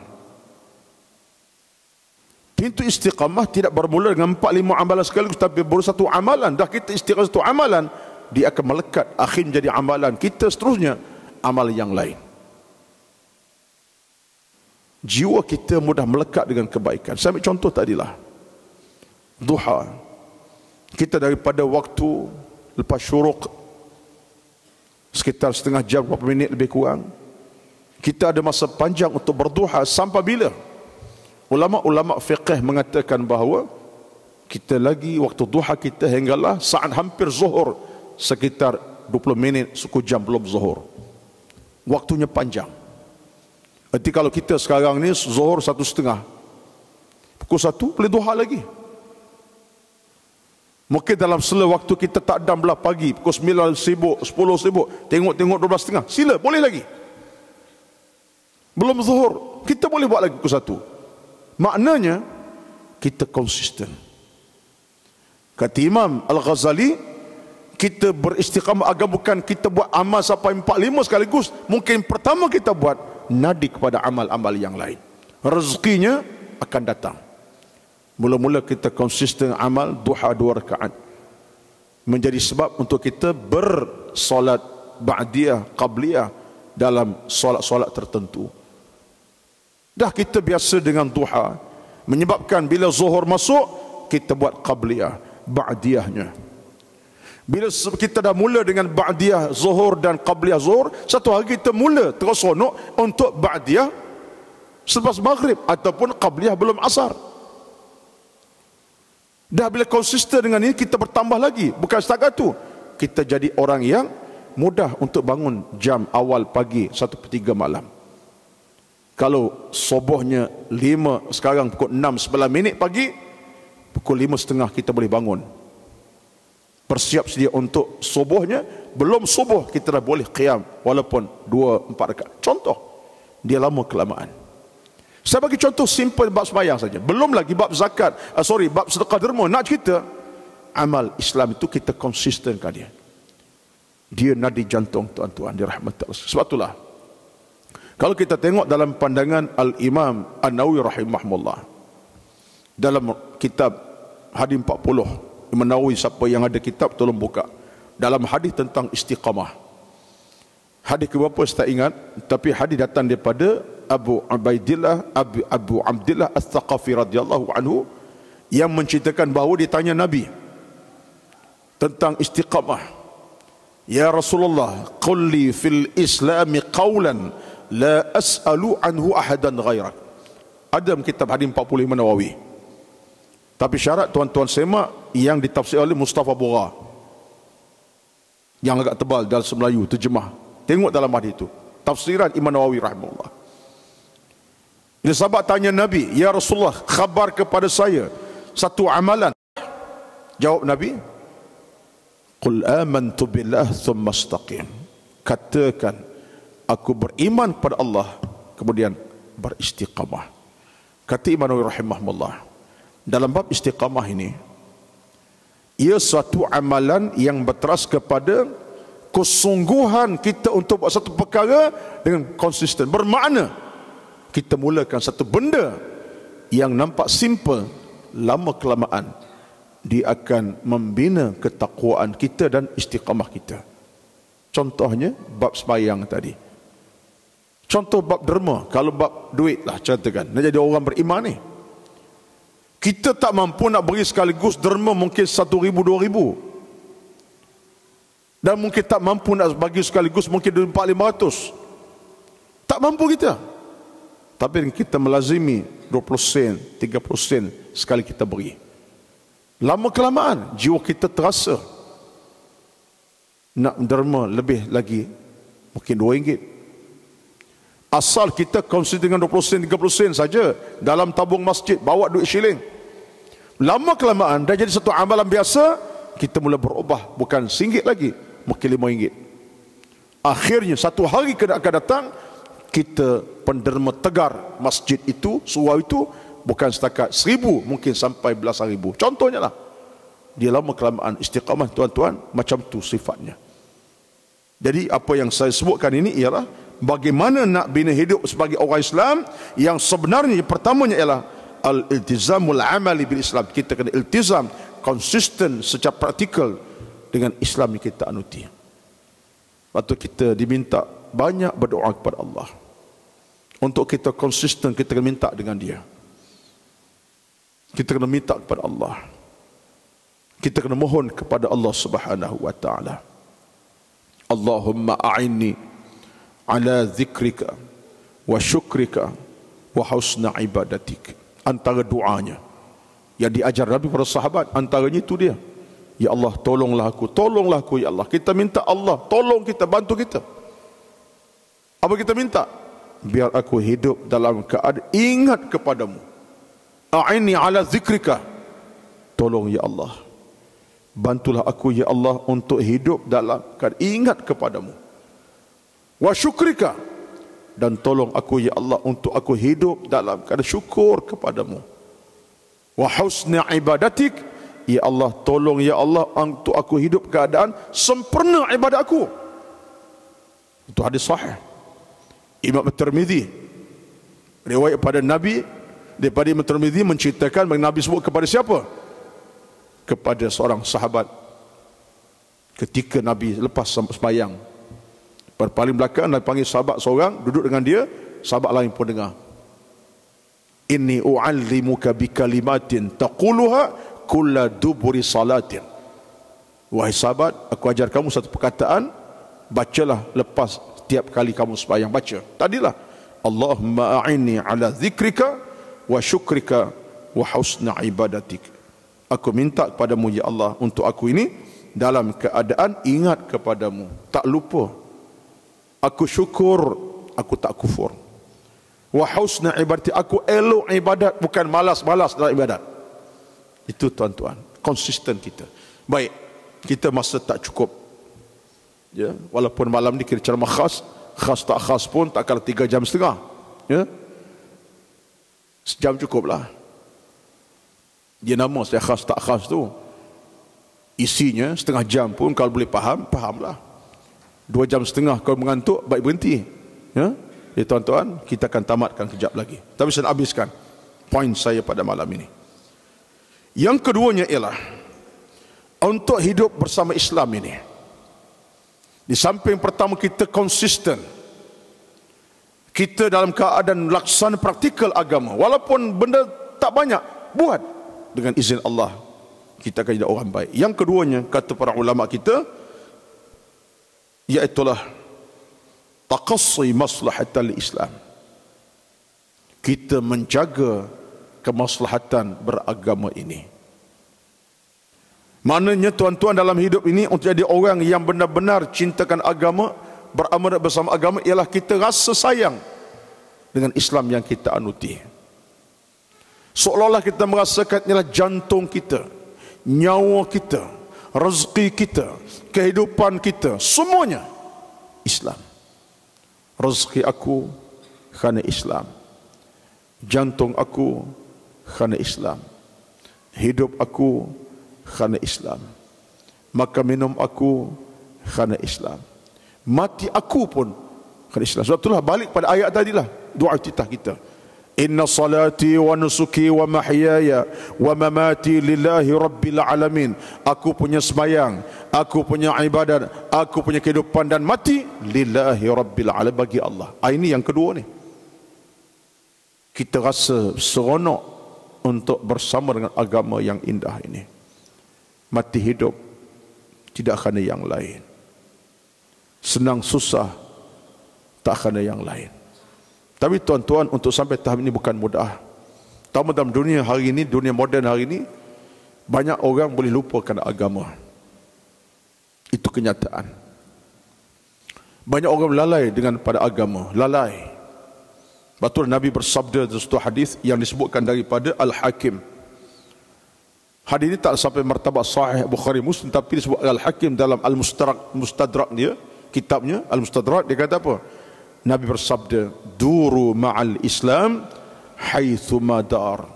Pintu istiqamah tidak bermula dengan 4-5 amalan sekaligus, tapi baru 1 amalan. Dah kita istiqamah 1 amalan, dia akan melekat, akhir menjadi amalan kita, seterusnya amal yang lain. Jiwa kita mudah melekat dengan kebaikan. Saya ambil contoh tadilah. duha. Kita daripada waktu lepas syuruk sekitar setengah jam, beberapa minit lebih kurang, kita ada masa panjang untuk berduha. Sampai bila? Ulama-ulama fiqh mengatakan bahawa kita lagi waktu duha kita hinggalah saat hampir zuhur, sekitar 20 minit, suku jam belum zuhur. Waktunya panjang. Jadi kalau kita sekarang ni zuhur 1:30, pukul 1 boleh duha lagi. Mungkin dalam sela waktu kita tak ada belah pagi, pukul 9 sibuk, 10 sibuk, tengok-tengok 12:30, sila, boleh lagi. Belum zuhur, kita boleh buat lagi pukul 1. Maknanya kita konsisten. Kata Imam Al-Ghazali, kita beristiqamah agar bukan kita buat amal sampai 4-5 sekaligus. Mungkin pertama kita buat nadi kepada amal-amal yang lain, rezekinya akan datang. Mula-mula kita konsisten amal duha 2 rakaat, menjadi sebab untuk kita bersolat ba'diyah, qabliyah dalam solat-solat tertentu. Dah kita biasa dengan duha, menyebabkan bila zuhur masuk kita buat qabliyah, ba'diyahnya. Bila kita dah mula dengan ba'diyah zuhur dan qabliyah zuhur, satu hari kita mula terus sonok untuk ba'diyah selepas maghrib ataupun qabliyah belum asar. Dah bila konsisten dengan ini, kita bertambah lagi. Bukan setakat tu, kita jadi orang yang mudah untuk bangun jam awal pagi 1/3 malam. Kalau subuhnya 5, sekarang pukul 6-9 minit pagi, pukul 5:30 kita boleh bangun, bersiap sedia untuk subuhnya. Belum subuh kita dah boleh qiyam walaupun 2-4 rakaat. Contoh, dia lama kelamaan. Saya bagi contoh simple bab sembahyang saja. Belum lagi bab zakat, bab sedekah derma. Nak cerita amal Islam itu kita konsistenkan dia. Dia nadi jantung tuan-tuan dirahmati Allah. Sebab itulah kalau kita tengok dalam pandangan Al-Imam An-Nawawi rahimahullah, dalam kitab hadis 40, Imam Nawawi, siapa yang ada kitab tolong buka, dalam hadis tentang istiqamah. Hadis ke berapa saya tak ingat, tapi hadis datang daripada Abu Abdillah As-Thaqafi radhiyallahu anhu, yang menceritakan bahawa ditanya Nabi tentang istiqamah. Ya Rasulullah, qul li fil Islami qawlan la as'alu anhu ahadan ghairak. Ada dalam kitab hadis 40 Imam Nawawi. Tapi syarat tuan-tuan semak yang ditafsir oleh Mustafa Bura, yang agak tebal dalam Melayu terjemah. Tengok dalam hadis itu tafsiran Imam Nawawi rahimahullah. Bila sahabat tanya Nabi, ya Rasulullah, khabar kepada saya satu amalan. Jawab Nabi, qul amantu billah thumma istaqim. Katakan, aku beriman kepada Allah, kemudian beristiqamah. Kata Imam Nawawi rahimahullah, dalam bab istiqamah ini, ia suatu amalan yang berteras kepada kesungguhan kita untuk buat satu perkara dengan konsisten. Bermakna kita mulakan satu benda yang nampak simple, lama kelamaan dia akan membina ketakwaan kita dan istiqamah kita. Contohnya bab sembahyang tadi. Contoh bab derma, kalau bab duit lah contohkan, nak jadi orang beriman ni, kita tak mampu nak beri sekaligus derma mungkin 1,000, 2,000, dan mungkin tak mampu nak bagi sekaligus mungkin 400-500. Tak mampu kita. Tapi kita melazimi 20 sen, 30 sen sekali kita beri. Lama kelamaan jiwa kita terasa nak derma lebih lagi, mungkin RM2. Asal kita konsisten dengan 20 sen, 30 sen saja dalam tabung masjid, bawa duit shilling. Lama kelamaan dah jadi satu amalan biasa, kita mula berubah, bukan RM1 lagi, mungkin RM5. Akhirnya satu hari akan datang, kita penderma tegar masjid itu, surau itu, bukan setakat 1,000, mungkin sampai belasan ribu. Contohnya lah, dia lama kelamaan istiqamah tuan-tuan, macam tu sifatnya. Jadi apa yang saya sebutkan ini ialah bagaimana nak bina hidup sebagai orang Islam yang sebenarnya pertamanya ialah al-iltizamul amali bil Islam. Kita kena iltizam, konsisten secara praktikal dengan Islam yang kita anuti. Lepas kita diminta banyak berdoa kepada Allah. Untuk kita konsisten, kita kena minta dengan dia. Kita kena minta kepada Allah. Kita kena mohon kepada Allah Subhanahu wa taala. Allahumma a'inni ala zikrika wa syukrika wa husna ibadatik. Antara doanya yang diajar Nabi para sahabat, antaranya itu dia. Ya Allah, tolonglah aku ya Allah. Kita minta Allah tolong kita, bantu kita. Apa kita minta? Biar aku hidup dalam keadaan ingat kepadamu. A'inni ala zikrika. Tolong ya Allah, bantulah aku ya Allah untuk hidup dalam keadaan ingat kepadamu. Wa syukrika, dan tolong aku ya Allah untuk aku hidup dalam keadaan syukur kepadamu. Wa husna ibadatik, ya Allah tolong ya Allah untuk aku hidup keadaan sempurna ibadat aku. Itu hadis sahih Imam At-Tirmidzi, riwayat pada Nabi daripada Imam At-Tirmidzi menceritakan bahawa Nabi sebut kepada siapa? Kepada seorang sahabat ketika Nabi lepas sembahyang. Paling belakang Nabi panggil sahabat seorang duduk dengan dia, sahabat lain pun dengar. Inni u'allimuka bikalimatin taquluha kulla duburi salatin. Wahai sahabat, aku ajar kamu satu perkataan, bacalah lepas tiap kali kamu sembahyang. Baca tadilah, Allahumma a'inni ala zikrika wa syukrika wa husna ibadatik. Aku minta kepadamu ya Allah untuk aku ini dalam keadaan ingat kepadamu, tak lupa. Aku syukur, aku tak kufur. Wa husna ibadati, aku elok ibadat, bukan malas-malas dalam ibadat. Itu tuan-tuan, konsisten kita. Baik, kita masa tak cukup. Ya, walaupun malam ni kira ceramah khas tak khas pun tak kala 3 jam setengah. Ya. Sejam cukuplah. Dia nama saya khas tak khas tu. Isinya setengah jam pun kalau boleh faham, fahamlah. 2 jam setengah kalau mengantuk, baik berhenti. Ya. Ya tuan-tuan, kita akan tamatkan kejap lagi. Tapi saya nak habiskan poin saya pada malam ini. Yang keduanya ialah untuk hidup bersama Islam ini. Di samping pertama kita konsisten, kita dalam keadaan laksana praktikal agama, walaupun benda tak banyak, buat dengan izin Allah, kita akan jadi orang baik. Yang keduanya, kata para ulama kita, iaitulah taqassi maslahatal Islam. Kita menjaga kemaslahatan beragama ini. Maknanya tuan-tuan, dalam hidup ini untuk jadi orang yang benar-benar cintakan agama, beramal bersama agama, ialah kita rasa sayang dengan Islam yang kita anuti. Seolah-olah kita merasakan ialah jantung kita, nyawa kita, rezeki kita, kehidupan kita, semuanya Islam. Rezeki aku kerana Islam, jantung aku kerana Islam, hidup aku kerana Islam, makan minum aku kerana Islam, mati aku pun kerana Islam. Sebab itulah balik pada ayat tadilah, doa iftitah kita, inna salati wa nusuki wa mahyaya wa mamati lillahi rabbil alamin. Aku punya sembahyang, aku punya ibadat, aku punya kehidupan dan mati lillahi rabbil alamin, bagi Allah. Ini yang kedua ni. Kita rasa seronok untuk bersama dengan agama yang indah ini. Mati hidup tidak kerana yang lain, senang susah tak kerana yang lain. Tapi tuan-tuan, untuk sampai tahap ini bukan mudah. Terutama dalam dunia hari ini, dunia moden hari ini, banyak orang boleh lupakan agama. Itu kenyataan. Banyak orang lalai dengan pada agama, lalai. Betul, Nabi bersabda dalam satu hadis yang disebutkan daripada Al-Hakim. Hadis ini tak sampai martabat sahih Bukhari Muslim, tapi disebut Al-Hakim dalam Al-Mustadrak dia, kitabnya Al-Mustadrak, dia kata apa? Nabi bersabda, duru ma'al Islam haitsu madar.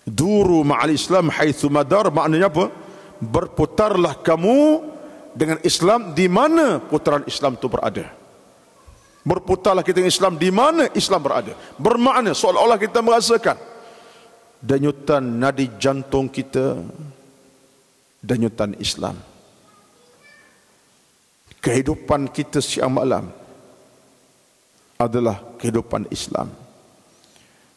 Duru ma'al Islam haitsu madar, maknanya apa? Berputarlah kamu dengan Islam di mana putaran Islam itu berada. Berputarlah kita dengan Islam di mana Islam berada. Bermakna seolah-olah kita merasakan denyutan nadi jantung kita, denyutan Islam. Kehidupan kita siang malam adalah kehidupan Islam.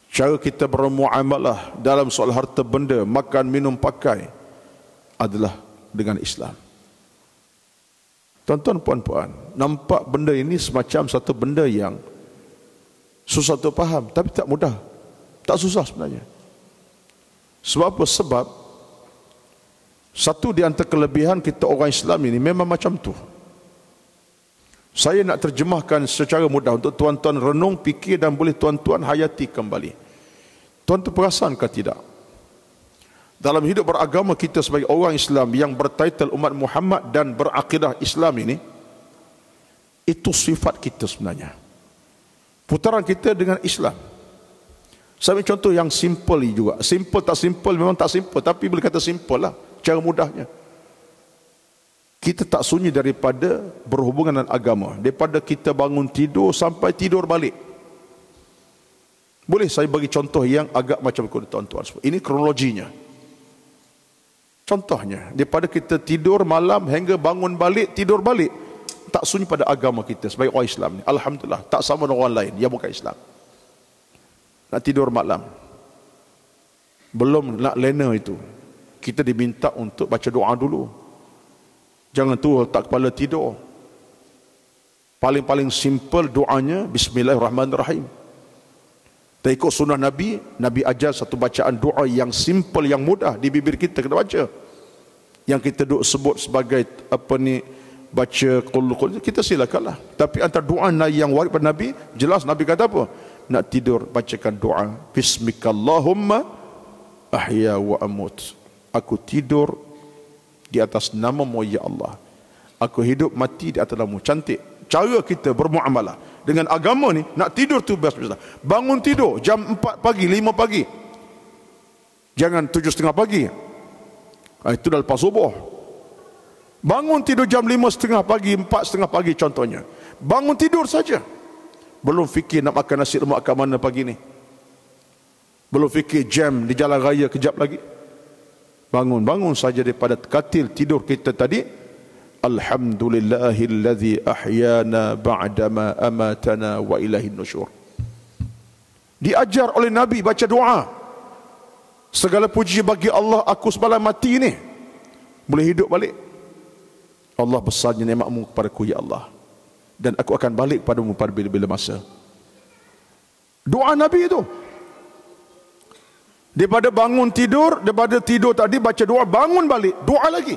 Cara kita bermuamalah dalam soal harta benda, makan, minum, pakai, adalah dengan Islam. Tuan-tuan, puan-puan, nampak benda ini semacam satu benda yang susah untuk faham, tapi tak mudah, tak susah sebenarnya. Sebab apa? Sebab satu di antara kelebihan kita orang Islam ini memang macam tu. Saya nak terjemahkan secara mudah untuk tuan-tuan renung, fikir dan boleh tuan-tuan hayati kembali. Tuan-tuan perasan ke tidak? Dalam hidup beragama kita sebagai orang Islam yang bertaitel umat Muhammad dan berakidah Islam ini, itu sifat kita sebenarnya. Putaran kita dengan Islam. Saya ambil contoh yang simple juga. Simple tak simple, memang tak simple, tapi boleh kata simple lah, cara mudahnya. Kita tak sunyi daripada berhubungan dengan agama, daripada kita bangun tidur sampai tidur balik. Boleh saya bagi contoh yang agak macam ikut tuan-tuan. Ini kronologinya. Contohnya, daripada kita tidur malam hingga bangun balik, tidur balik, tak sunyi pada agama kita sebagai orang Islam ni. Alhamdulillah, tak sama dengan orang lain yang bukan Islam. Nak tidur malam, belum nak lena itu, kita diminta untuk baca doa dulu. Jangan tu letak kepala tidur. Paling-paling simple doanya Bismillahirrahmanirrahim. Dan ikut sunnah Nabi, Nabi ajar satu bacaan doa yang simple, yang mudah di bibir kita kena baca. Yang kita duk sebut sebagai apa ni, baca qul, kita silakanlah. Tapi antara doa yang waris pada Nabi, jelas Nabi kata apa? Nak tidur bacakan doa Bismikallahumma ahya wa amut. Aku tidur di atas namamu ya Allah. Aku hidup mati di atas namamu. Cantik. Cara kita bermuamalah dengan agama ni, nak tidur tu biasa. Bangun tidur jam 4 pagi, 5 pagi. Jangan 7.30 pagi. Itu dah lepas subuh. Bangun tidur jam 5.30 pagi, 4.30 pagi contohnya. Bangun tidur saja. Belum fikir nak makan nasi lemak kat mana pagi ni. Belum fikir jam di jalan raya kejap lagi. Bangun saja daripada katil tidur kita tadi. Alhamdulillahillazi ahyana ba'dama amatana wa ilahin nusyur. Diajar oleh Nabi baca doa. Segala puji bagi Allah, aku sebelum mati ni boleh hidup balik. Allah besarnya nikmatmu kepadaku ya Allah, dan aku akan balik padamu pada bila-bila masa. Doa Nabi itu. Daripada bangun tidur, daripada tidur tadi baca doa, bangun balik, doa lagi.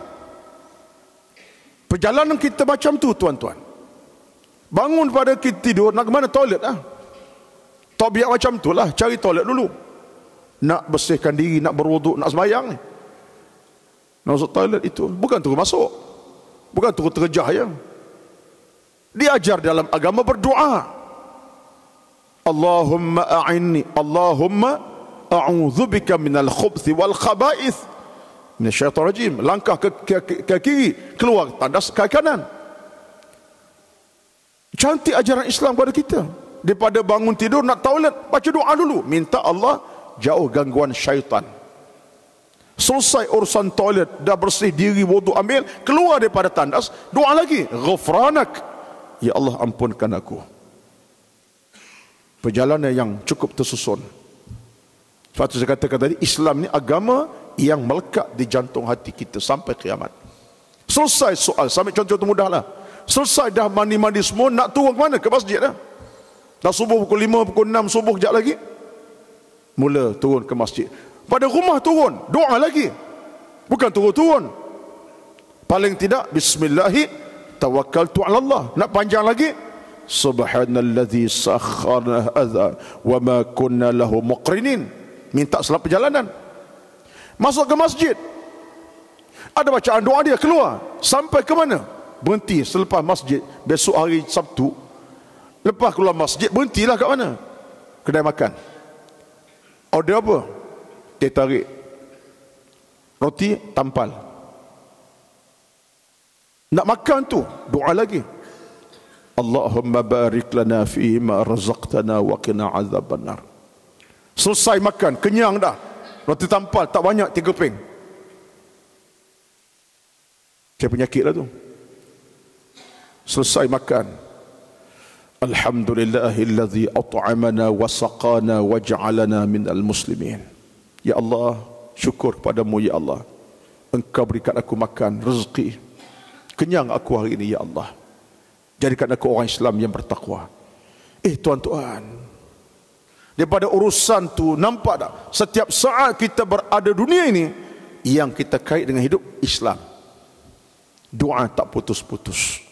Perjalanan kita macam tu tuan-tuan. Bangun pada kita tidur, nak ke mana? Toilet lah. Tabiat macam tu lah, cari toilet dulu. Nak bersihkan diri, nak berwuduk, nak sembahyang ni. Nak masuk toilet itu, bukan terus masuk. Bukan terus terjah ya. Diajar dalam agama berdoa. Allahumma a'inni, Allahumma a'udzubika minal khubthi wal khaba'ith minasyaitonir rajim. Langkah ke kiri, keluar tandas ke kanan. Cantik ajaran Islam kepada kita. Daripada bangun tidur nak toilet, baca doa dulu, minta Allah jauh gangguan syaitan. Selesai urusan toilet, dah bersih diri, wudu, ambil, keluar daripada tandas, doa lagi, ghufranak, ya Allah ampunkan aku. Perjalanan yang cukup tersusun. Sebab itu saya katakan tadi, Islam ni agama yang melekat di jantung hati kita sampai kiamat. Selesai soal, sampai contoh mudah lah. Selesai dah mandi-mandi semua, nak turun ke mana? Ke masjid dah. Dah subuh pukul 5, pukul 6 subuh kejap lagi, mula turun ke masjid. Pada rumah turun, doa lagi. Bukan turun-turun. Paling tidak, Bismillahi tawakkaltu ala Allah. Nak panjang lagi, Subhanalladzi sakhkhara hadza wa ma kunna lahu muqrinin. Minta selamat perjalanan. Masuk ke masjid, ada bacaan doa dia, keluar. Sampai ke mana? Berhenti selepas masjid. Besok hari Sabtu, lepas keluar masjid, berhentilah kat mana? Kedai makan. Order apa? Teh tarik, roti tampal. Nak makan tu, doa lagi. Allahumma barik lana fi ma razaqtana wa qina azabannar. Selesai makan, kenyang dah. Roti tampal tak banyak, 3 keping. Saya penyakit lah tu. Selesai makan, Alhamdulillahillazi at'amana wa saqana wa ja'alana minal muslimin. Ya Allah, syukur kepadamu ya Allah. Engkau berikan aku makan rezeki, kenyang aku hari ini ya Allah. Jadikan aku orang Islam yang bertakwa. Tuan-tuan, daripada urusan tu nampak tak, setiap saat kita berada dunia ini yang kita kait dengan hidup Islam. Doa tak putus-putus.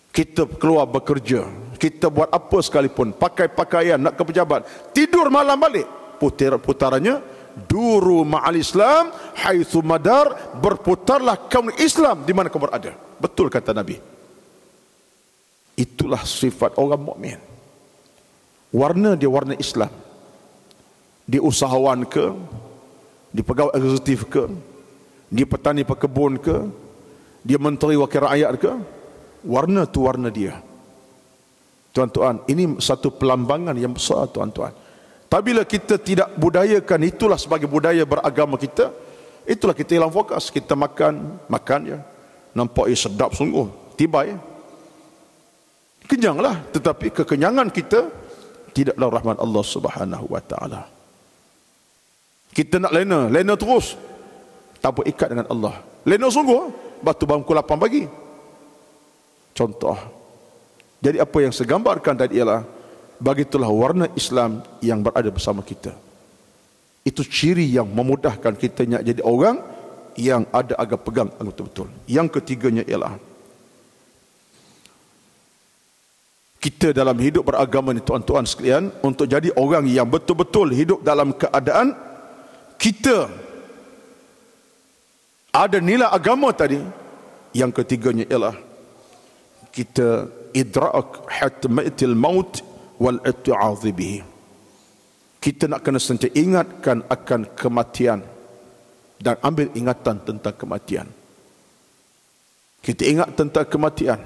Kita keluar bekerja, kita buat apa sekalipun, pakai pakaian, nak ke pejabat, tidur malam balik, putarannya duru ma'al Islam haitsu madar, berputarlah kaum Islam di mana kau berada. Betul kata Nabi. Itulah sifat orang mukmin. Warna dia warna Islam. Dia usahawan ke, dia pegawai eksekutif ke, dia petani pekebun ke, dia menteri wakil rakyat ke, warna tu warna dia. Tuan-tuan, ini satu pelambangan yang besar, tuan-tuan. Tapi bila kita tidak budayakan itulah sebagai budaya beragama kita, itulah kita hilang fokus. Kita makan ya, nampak sedap sungguh, tibai, kenyanglah, tetapi kekenyangan kita tidaklah rahmat Allah Subhanahu wa taala. Kita nak lena terus, tak berikat dengan Allah. Lena sungguh, batu bangun pukul 8 pagi. Contoh. Jadi apa yang saya gambarkan tadi ialah begitulah warna Islam yang berada bersama kita. Itu ciri yang memudahkan kita nak jadi orang yang ada agak pegang betul-betul. Yang ketiganya ialah kita dalam hidup beragama ni, tuan-tuan sekalian, untuk jadi orang yang betul-betul hidup dalam keadaan kita ada nilai agama tadi. Yang ketiganya ialah kita idrak hatmatil maut wal i'ti'adhi bihi. Kita nak kena sentiasa ingatkan akan kematian dan ambil ingatan tentang kematian. Kita ingat tentang kematian.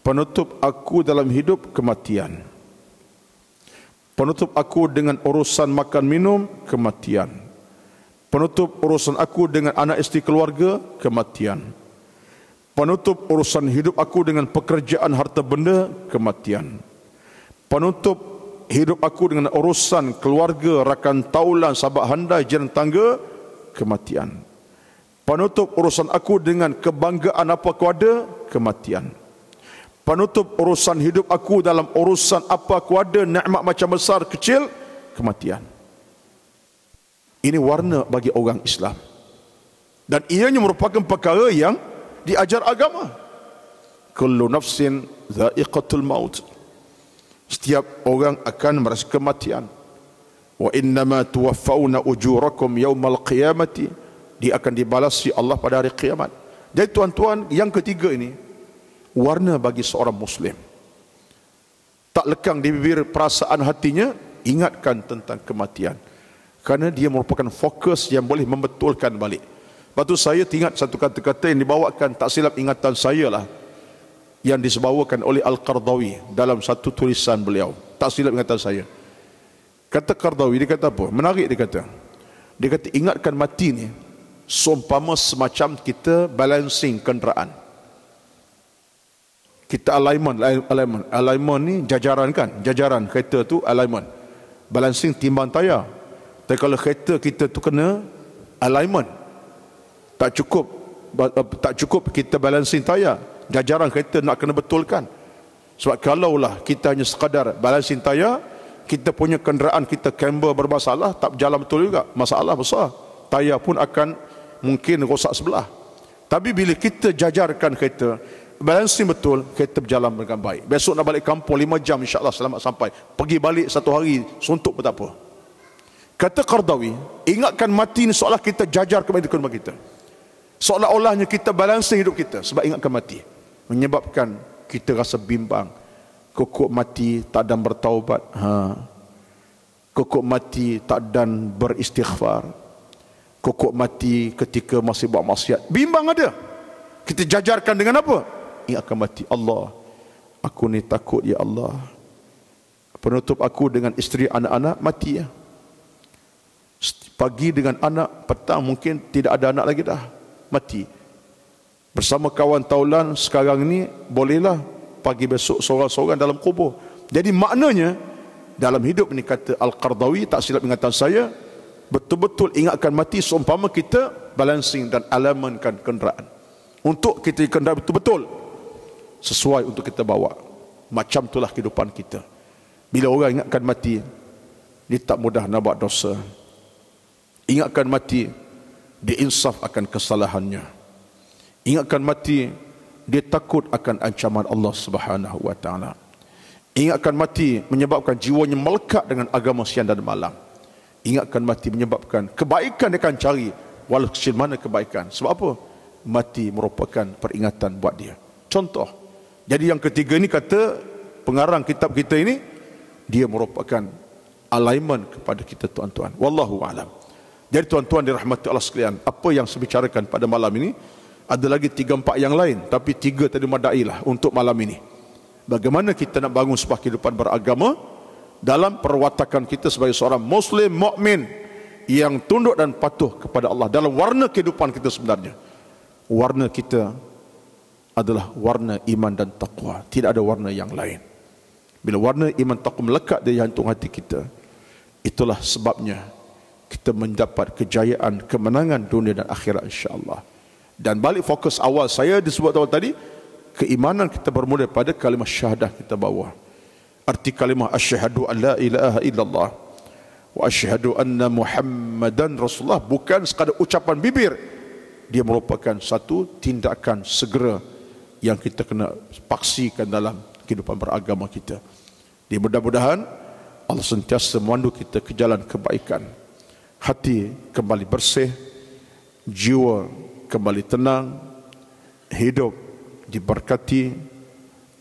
Penutup aku dalam hidup, kematian. Penutup aku dengan urusan makan minum, kematian. Penutup urusan aku dengan anak isteri keluarga, kematian. Penutup urusan hidup aku dengan pekerjaan harta benda, kematian. Penutup hidup aku dengan urusan keluarga, rakan taulan, sahabat handai, jiran tangga, kematian. Penutup urusan aku dengan kebanggaan apa aku ada, kematian. Penutup urusan hidup aku dalam urusan apa aku ada, nikmat macam besar, kecil, kematian. Ini warna bagi orang Islam. Dan ianya merupakan perkara yang diajar agama. Kullu nafsin dha'iqatul maut. Setiap orang akan merasa kematian. Wa innama tuwaffawna ujurakum yawmal qiyamati. Dia akan dibalasi Allah pada hari kiamat. Jadi tuan-tuan, yang ketiga ini warna bagi seorang Muslim. Tak lekang di bibir perasaan hatinya, ingatkan tentang kematian. Kerana dia merupakan fokus yang boleh membetulkan balik. Lepas tu saya ingat satu kata-kata yang dibawakan, tak silap ingatan saya lah, yang disebawakan oleh Al-Qardawi dalam satu tulisan beliau. Tak silap ingatan saya. Kata Qardawi, dia kata apa? Menarik dia kata. Dia kata ingatkan mati ni seumpama semacam kita balancing kenderaan. Kita alignment ni jajaran kan? Jajaran kereta tu alignment. Balancing timbang tayar. Tapi kalau kereta kita tu kena alignment, tak cukup kita balancing tayar. Jajaran kereta nak kena betulkan. Sebab kalaulah kita hanya sekadar balancing tayar, kita punya kenderaan kita camber bermasalah, tak berjalan betul juga, masalah besar. Tayar pun akan mungkin rosak sebelah. Tapi bila kita jajarkan kereta, balancing betul, kereta berjalan dengan baik. Besok nak balik kampung 5 jam, insya-Allah selamat sampai. Pergi balik 1 hari suntuk pun tak apa. Kata Qardawi, ingatkan mati ni seolah kita jajar kehidupan kita. Seolah-olahnya kita balancing hidup kita. Sebab ingatkan mati menyebabkan kita rasa bimbang. Kokok mati tak dan bertaubat, kokok mati tak dan beristighfar, kokok mati ketika masih buat maksiat. Bimbang ada. Kita jajarkan dengan apa? Ingatkan mati. Allah, aku ni takut ya Allah. Penutup aku dengan isteri anak-anak, mati ya. Pagi dengan anak, petang mungkin tidak ada anak lagi dah, mati. Bersama kawan taulan sekarang ni bolehlah, pagi besok seorang-seorang dalam kubur. Jadi maknanya dalam hidup ni, kata Al-Qardawi, tak silap ingatan saya, betul-betul ingatkan mati seumpama kita balancing dan alamankan kenderaan. Untuk kita kenderaan betul-betul sesuai untuk kita bawa. Macam itulah kehidupan kita. Bila orang ingatkan mati, dia tak mudah nak buat dosa. Ingatkan mati, dia insaf akan kesalahannya. Ingatkan mati, dia takut akan ancaman Allah Subhanahu wa taala. Ingatkan mati menyebabkan jiwanya melekat dengan agama siang dan malam. Ingatkan mati menyebabkan kebaikan dia akan cari walau kecil mana kebaikan. Sebab apa? Mati merupakan peringatan buat dia. Contoh. Jadi yang ketiga ini kata pengarang kitab kita ini, dia merupakan alignment kepada kita tuan-tuan. Wallahu a'lam. Jadi tuan-tuan dirahmati Allah sekalian, apa yang saya bicarakan pada malam ini, ada lagi 3-4 yang lain, tapi 3 tadi madai lah untuk malam ini. Bagaimana kita nak bangun sebuah kehidupan beragama dalam perwatakan kita sebagai seorang Muslim mukmin yang tunduk dan patuh kepada Allah dalam warna kehidupan kita sebenarnya. Warna kita adalah warna iman dan taqwa, tidak ada warna yang lain. Bila warna iman taqwa melekat di jantung hati kita, itulah sebabnya kita mendapat kejayaan, kemenangan dunia dan akhirat insya-Allah. Dan balik fokus awal saya disebut awal tadi, keimanan kita bermula pada kalimah syahadah kita bawa. Arti kalimah asyhadu an la ilaha illallah wa asyhadu anna Muhammadan Rasulullah bukan sekadar ucapan bibir. Dia merupakan satu tindakan segera yang kita kena paksikan dalam kehidupan beragama kita. Di mudah-mudahan Allah sentiasa memandu kita ke jalan kebaikan. Hati kembali bersih, jiwa kembali tenang, hidup diberkati,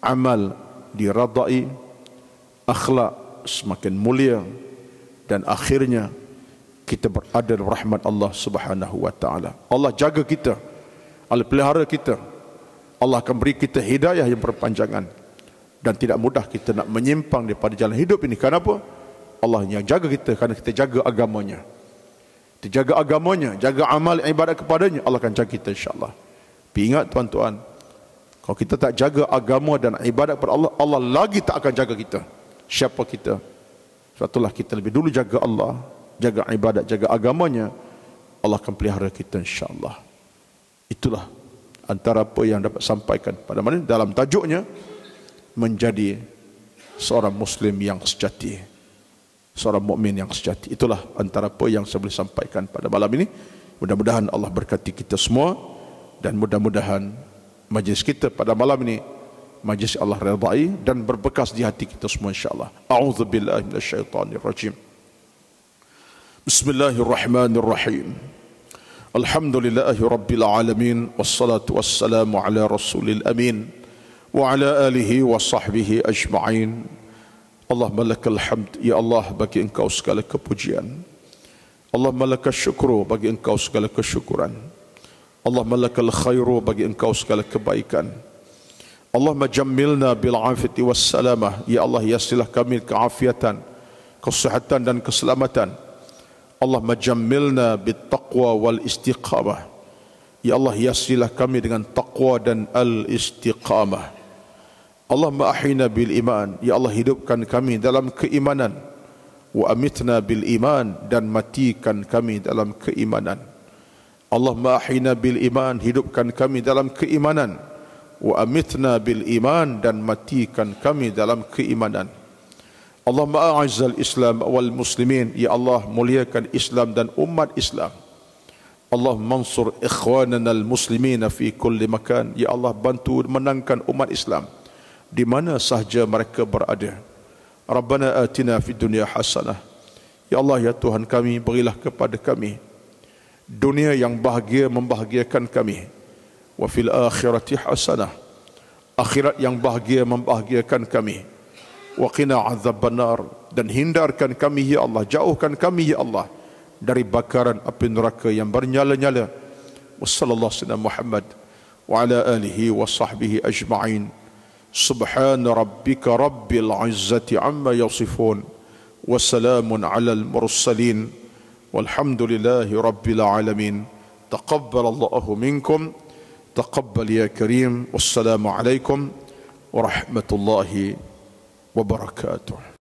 amal diradai, akhlak semakin mulia, dan akhirnya kita berada dalam rahmat Allah Subhanahu wa taala. Allah jaga kita, Allah pelihara kita. Allah akan beri kita hidayah yang berpanjangan dan tidak mudah kita nak menyimpang daripada jalan hidup ini. Kenapa? Allah yang jaga kita kerana kita jaga agamanya. Kita jaga agamanya, jaga amal ibadat kepadanya, Allah akan jaga kita insya-Allah. Tapi ingat tuan-tuan, kalau kita tak jaga agama dan ibadat kepada Allah, Allah lagi tak akan jaga kita. Siapa kita? Sebab itulah kita lebih dulu jaga Allah, jaga ibadat, jaga agamanya, Allah akan pelihara kita insya-Allah. Itulah antara apa yang dapat sampaikan pada malam ini dalam tajuknya menjadi seorang Muslim yang sejati, seorang mukmin yang sejati. Itulah antara apa yang saya boleh sampaikan pada malam ini. Mudah-mudahan Allah berkati kita semua dan mudah-mudahan majlis kita pada malam ini majlis Allah redai dan berbekas di hati kita semua insya-Allah. A'udzubillahi minasyaitonirrajim. Bismillahirrahmanirrahim. Alhamdulillahi rabbil alamin wassalatu wassalamu ala rasulil amin wa ala alihi wa sahbihi ajma'in. Allahumma lakal hamd, ya Allah, bagi engkau segala kepujian. Allahumma lakal syukru, bagi engkau segala kesyukuran. Allahumma lakal khairu, bagi engkau segala kebaikan. Allahumma jammilna bil afiyati was salamah, ya Allah, hiasilah kami keafiatan, kesehatan dan keselamatan. Allahumma jammilna bit taqwa wal istiqamah, ya Allah, hiasilah kami dengan taqwa dan al istiqamah. Allahumma ahina bil iman, ya Allah, hidupkan kami dalam keimanan. Wa amitna bil iman, dan matikan kami dalam keimanan. Allahumma ahina bil iman, hidupkan kami dalam keimanan. Wa amitna bil iman, dan matikan kami dalam keimanan. Allahumma a'azzal Islam wal muslimin, ya Allah, muliakan Islam dan umat Islam. Allahumma mansur ikhwanana al muslimin fi kulli makan, ya Allah, bantu menangkan umat Islam di mana sahaja mereka berada. Rabbana atina fid dunya hasanah, ya Allah, ya Tuhan kami, berilah kepada kami dunia yang bahagia, membahagiakan kami. Wa fil akhirati hasanah, akhirat yang bahagia, membahagiakan kami. Wa qina adzabannar, dan hindarkan kami ya Allah, jauhkan kami ya Allah dari bakaran api neraka yang bernyala-nyala. Wassallallahu alaihi Muhammad wa ala alihi wa sahbihi ajma'in. Subhana rabbika rabbil izzati amma yasifun, wa salamun alal mursalin, walhamdulillahi rabbil alamin. Taqabbalallahu minkum, taqabbal ya karim. Wassalamu alaikum warahmatullahi wabarakatuh.